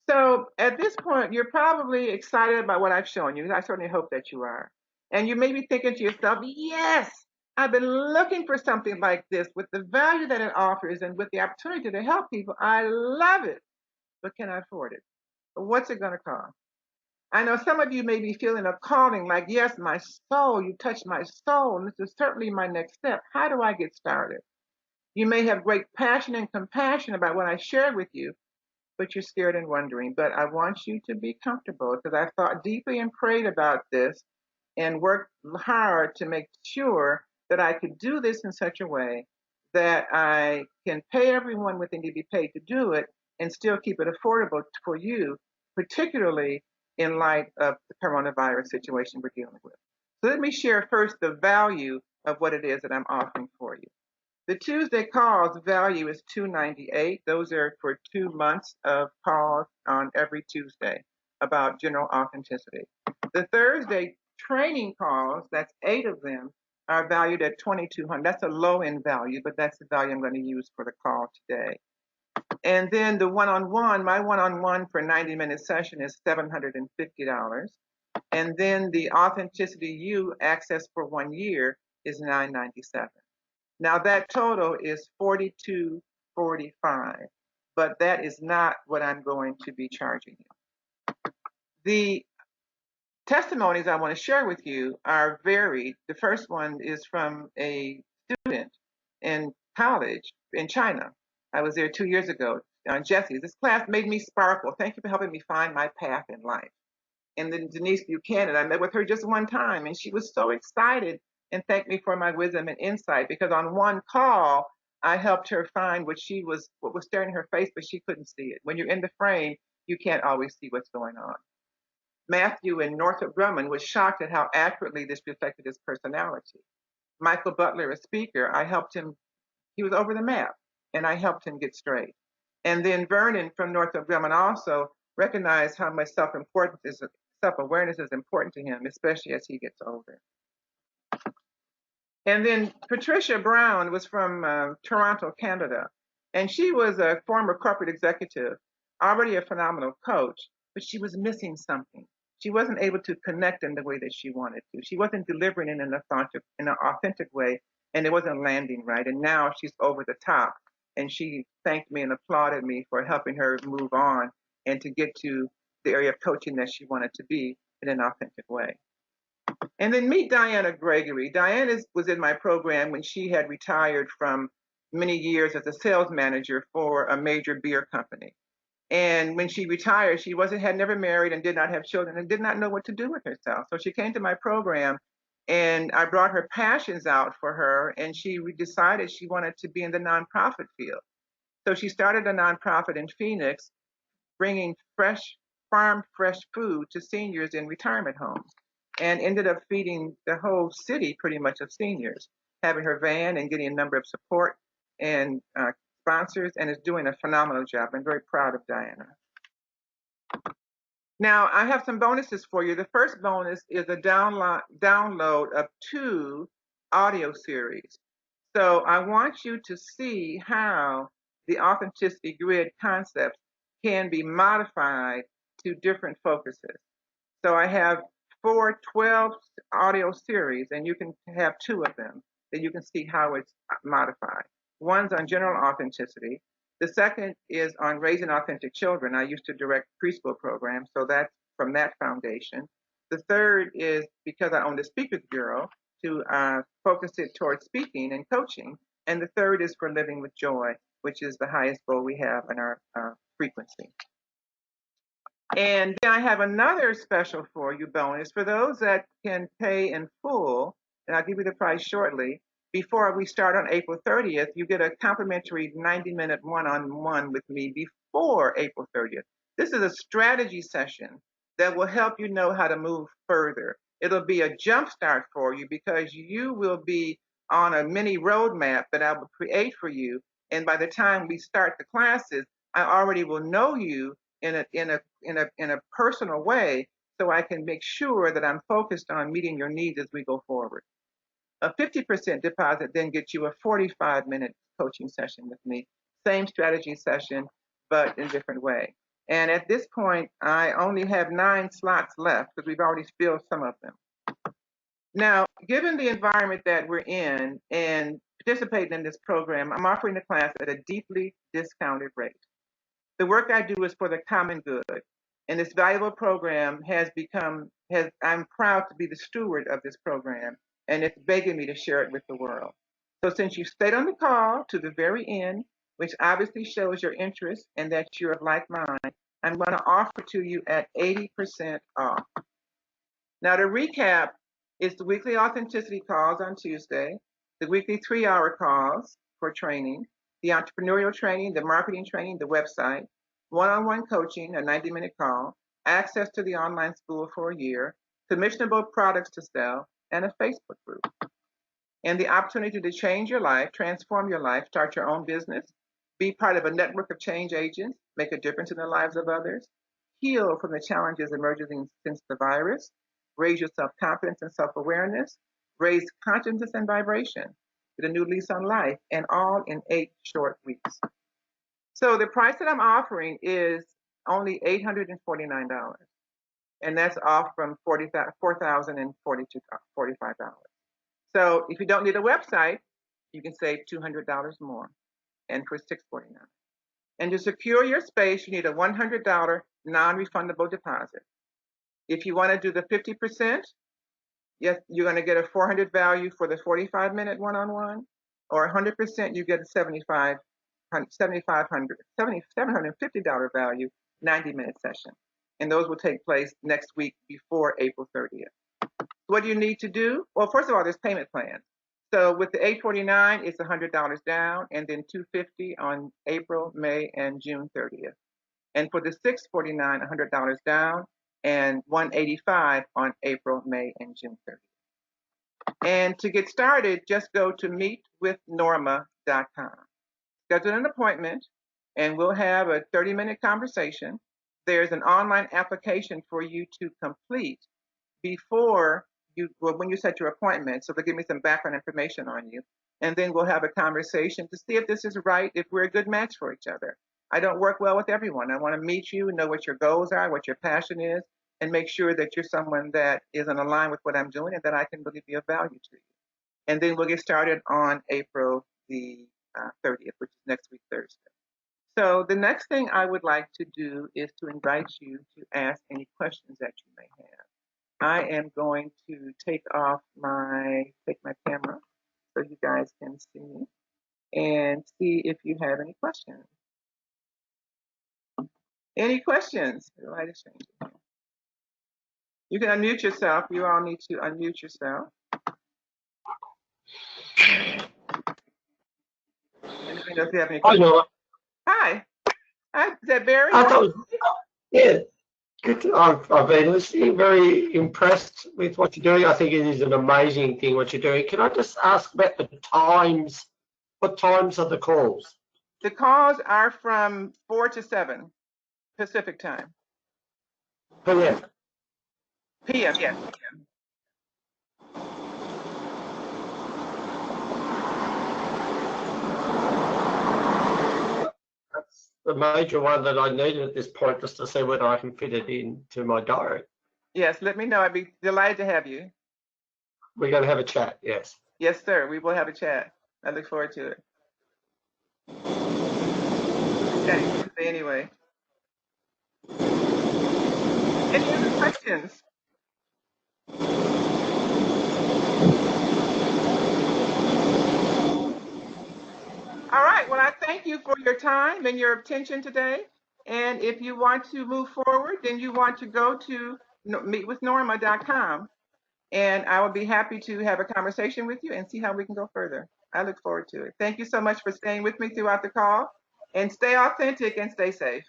So at this point, you're probably excited about what I've shown you. I certainly hope that you are. And you may be thinking to yourself, yes, I've been looking for something like this with the value that it offers and with the opportunity to help people. I love it, but can I afford it? What's it going to cost? I know some of you may be feeling a calling like, yes, my soul, you touched my soul, and this is certainly my next step. How do I get started? You may have great passion and compassion about what I shared with you, but you're scared and wondering. But I want you to be comfortable because I thought deeply and prayed about this and worked hard to make sure that I could do this in such a way that I can pay everyone what they need to be paid to do it and still keep it affordable for you, particularly in light of the coronavirus situation we're dealing with. So let me share first the value of what it is that I'm offering for you. The Tuesday calls value is $298. Those are for 2 months of calls on every Tuesday about general authenticity. The Thursday training calls, that's 8 of them, are valued at $2,200. That's a low end value, but that's the value I'm going to use for the call today. And then the one-on-one, my one-on-one for 90-minute session is $750. And then the Authenticity U access for 1 year is $997. Now that total is $42.45, but that is not what I'm going to be charging you. The testimonies I want to share with you are varied. The first one is from a student in college in China. I was there 2 years ago. Jessie, this class made me sparkle. Thank you for helping me find my path in life. And then Denise Buchanan, I met with her just one time, and she was so excited and thanked me for my wisdom and insight because on one call, I helped her find what was staring in her face, but she couldn't see it. When you're in the frame, you can't always see what's going on. Matthew in Northrop Grumman was shocked at how accurately this reflected his personality. Michael Butler, a speaker, I helped him. He was over the map, and I helped him get straight. And then Vernon from Northrop Grumman also recognized how much self-awareness is important to him, especially as he gets older. And then Patricia Brown was from Toronto, Canada. And she was a former corporate executive, already a phenomenal coach, but she was missing something. She wasn't able to connect in the way that she wanted to. She wasn't delivering in an authentic way, and it wasn't landing right. And now she's over the top. And she thanked me and applauded me for helping her move on and to get to the area of coaching that she wanted to be in an authentic way. And then meet Diana Gregory. Diana was in my program when she had retired from many years as a sales manager for a major beer company. And when she retired, she had never married and did not have children and did not know what to do with herself. So she came to my program and I brought her passions out for her, and she decided she wanted to be in the nonprofit field. So she started a nonprofit in Phoenix, bringing farm fresh food to seniors in retirement homes, and ended up feeding the whole city pretty much of seniors, having her van and getting a number of support and sponsors, and is doing a phenomenal job. I'm very proud of Diana. Now, I have some bonuses for you. The first bonus is a download of 2 audio series. So I want you to see how the authenticity grid concepts can be modified to different focuses. So I have 12 audio series, and you can have 2 of them, that you can see how it's modified. One's on general authenticity. The second is on raising authentic children. I used to direct preschool programs, so that's from that foundation. The third is because I own the Speakers Bureau to focus it towards speaking and coaching. And the third is for living with joy, which is the highest goal we have in our frequency. And then I have another special for you bonus for those that can pay in full, and I'll give you the price shortly. Before we start on April 30th, you get a complimentary 90-minute one-on-one with me before April 30th. This is a strategy session that will help you know how to move further. It'll be a jump start for you because you will be on a mini roadmap that I will create for you. And by the time we start the classes, I already will know you in a personal way, so I can make sure that I'm focused on meeting your needs as we go forward. A 50% deposit then gets you a 45-minute coaching session with me. Same strategy session, but in a different way. And at this point, I only have 9 slots left because we've already filled some of them. Now, given the environment that we're in and participating in this program, I'm offering the class at a deeply discounted rate. The work I do is for the common good, and this valuable program I'm proud to be the steward of this program, and it's begging me to share it with the world. So since you stayed on the call to the very end, which obviously shows your interest and that you're of like mind, I'm going to offer to you at 80% off. Now to recap, it's the weekly authenticity calls on Tuesday, the weekly 3-hour calls for training, the entrepreneurial training, the marketing training, the website, one-on-one coaching, a 90-minute call, access to the online school for a year, commissionable products to sell, and a Facebook group. And the opportunity to change your life, transform your life, start your own business, be part of a network of change agents, make a difference in the lives of others, heal from the challenges emerging since the virus, raise your self-confidence and self-awareness, raise consciousness and vibration, get a new lease on life, and all in 8 short weeks. So the price that I'm offering is only $849, and that's off from $4,045. So if you don't need a website, you can save $200 more, and for $649. And to secure your space, you need a $100 non-refundable deposit. If you want to do the 50%, yes, you're going to get a $400 value for the 45-minute one-on-one, or 100%, you get a $750 value 90-minute session. And those will take place next week before April 30th. What do you need to do? Well, first of all, there's payment plans. So with the $849, it's $100 down, and then $250 on April, May, and June 30th. And for the $649, $100 down, and $185 on April, May, and June 30th. And to get started, just go to meetwithnorma.com. Schedule an appointment, and we'll have a 30-minute conversation. There's an online application for you to complete when you set your appointment. So they'll give me some background information on you. And then we'll have a conversation to see if this is right, if we're a good match for each other. I don't work well with everyone. I want to meet you, know what your goals are, what your passion is, and make sure that you're someone that is in line with what I'm doing and that I can really be of value to you. And then we'll get started on April the 30th, which is next week, Thursday. So the next thing I would like to do is to invite you to ask any questions that you may have. I am going to take my camera so you guys can see and see if you have any questions. Any questions? The light is changing. You can unmute yourself. You all need to unmute yourself. Anybody know if you have any questions? Hi. Hi. Is that Barry? Yeah. Good. I've been listening, very impressed with what you're doing. I think it is an amazing thing what you're doing. Can I just ask about the times? What times are the calls? The calls are from 4 to 7 Pacific time. PM. PM, yes. PM. That's the major one that I needed at this point, just to see whether I can fit it into my diary. Yes, let me know. I'd be delighted to have you. We're going to have a chat, yes. Yes, sir. We will have a chat. I look forward to it. Okay, anyway. Any other questions? Well, I thank you for your time and your attention today. And if you want to move forward, then you want to go to meetwithnorma.com. And I would be happy to have a conversation with you and see how we can go further. I look forward to it. Thank you so much for staying with me throughout the call. And stay authentic and stay safe.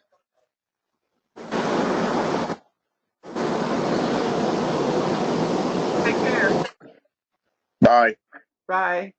Take care. Bye. Bye.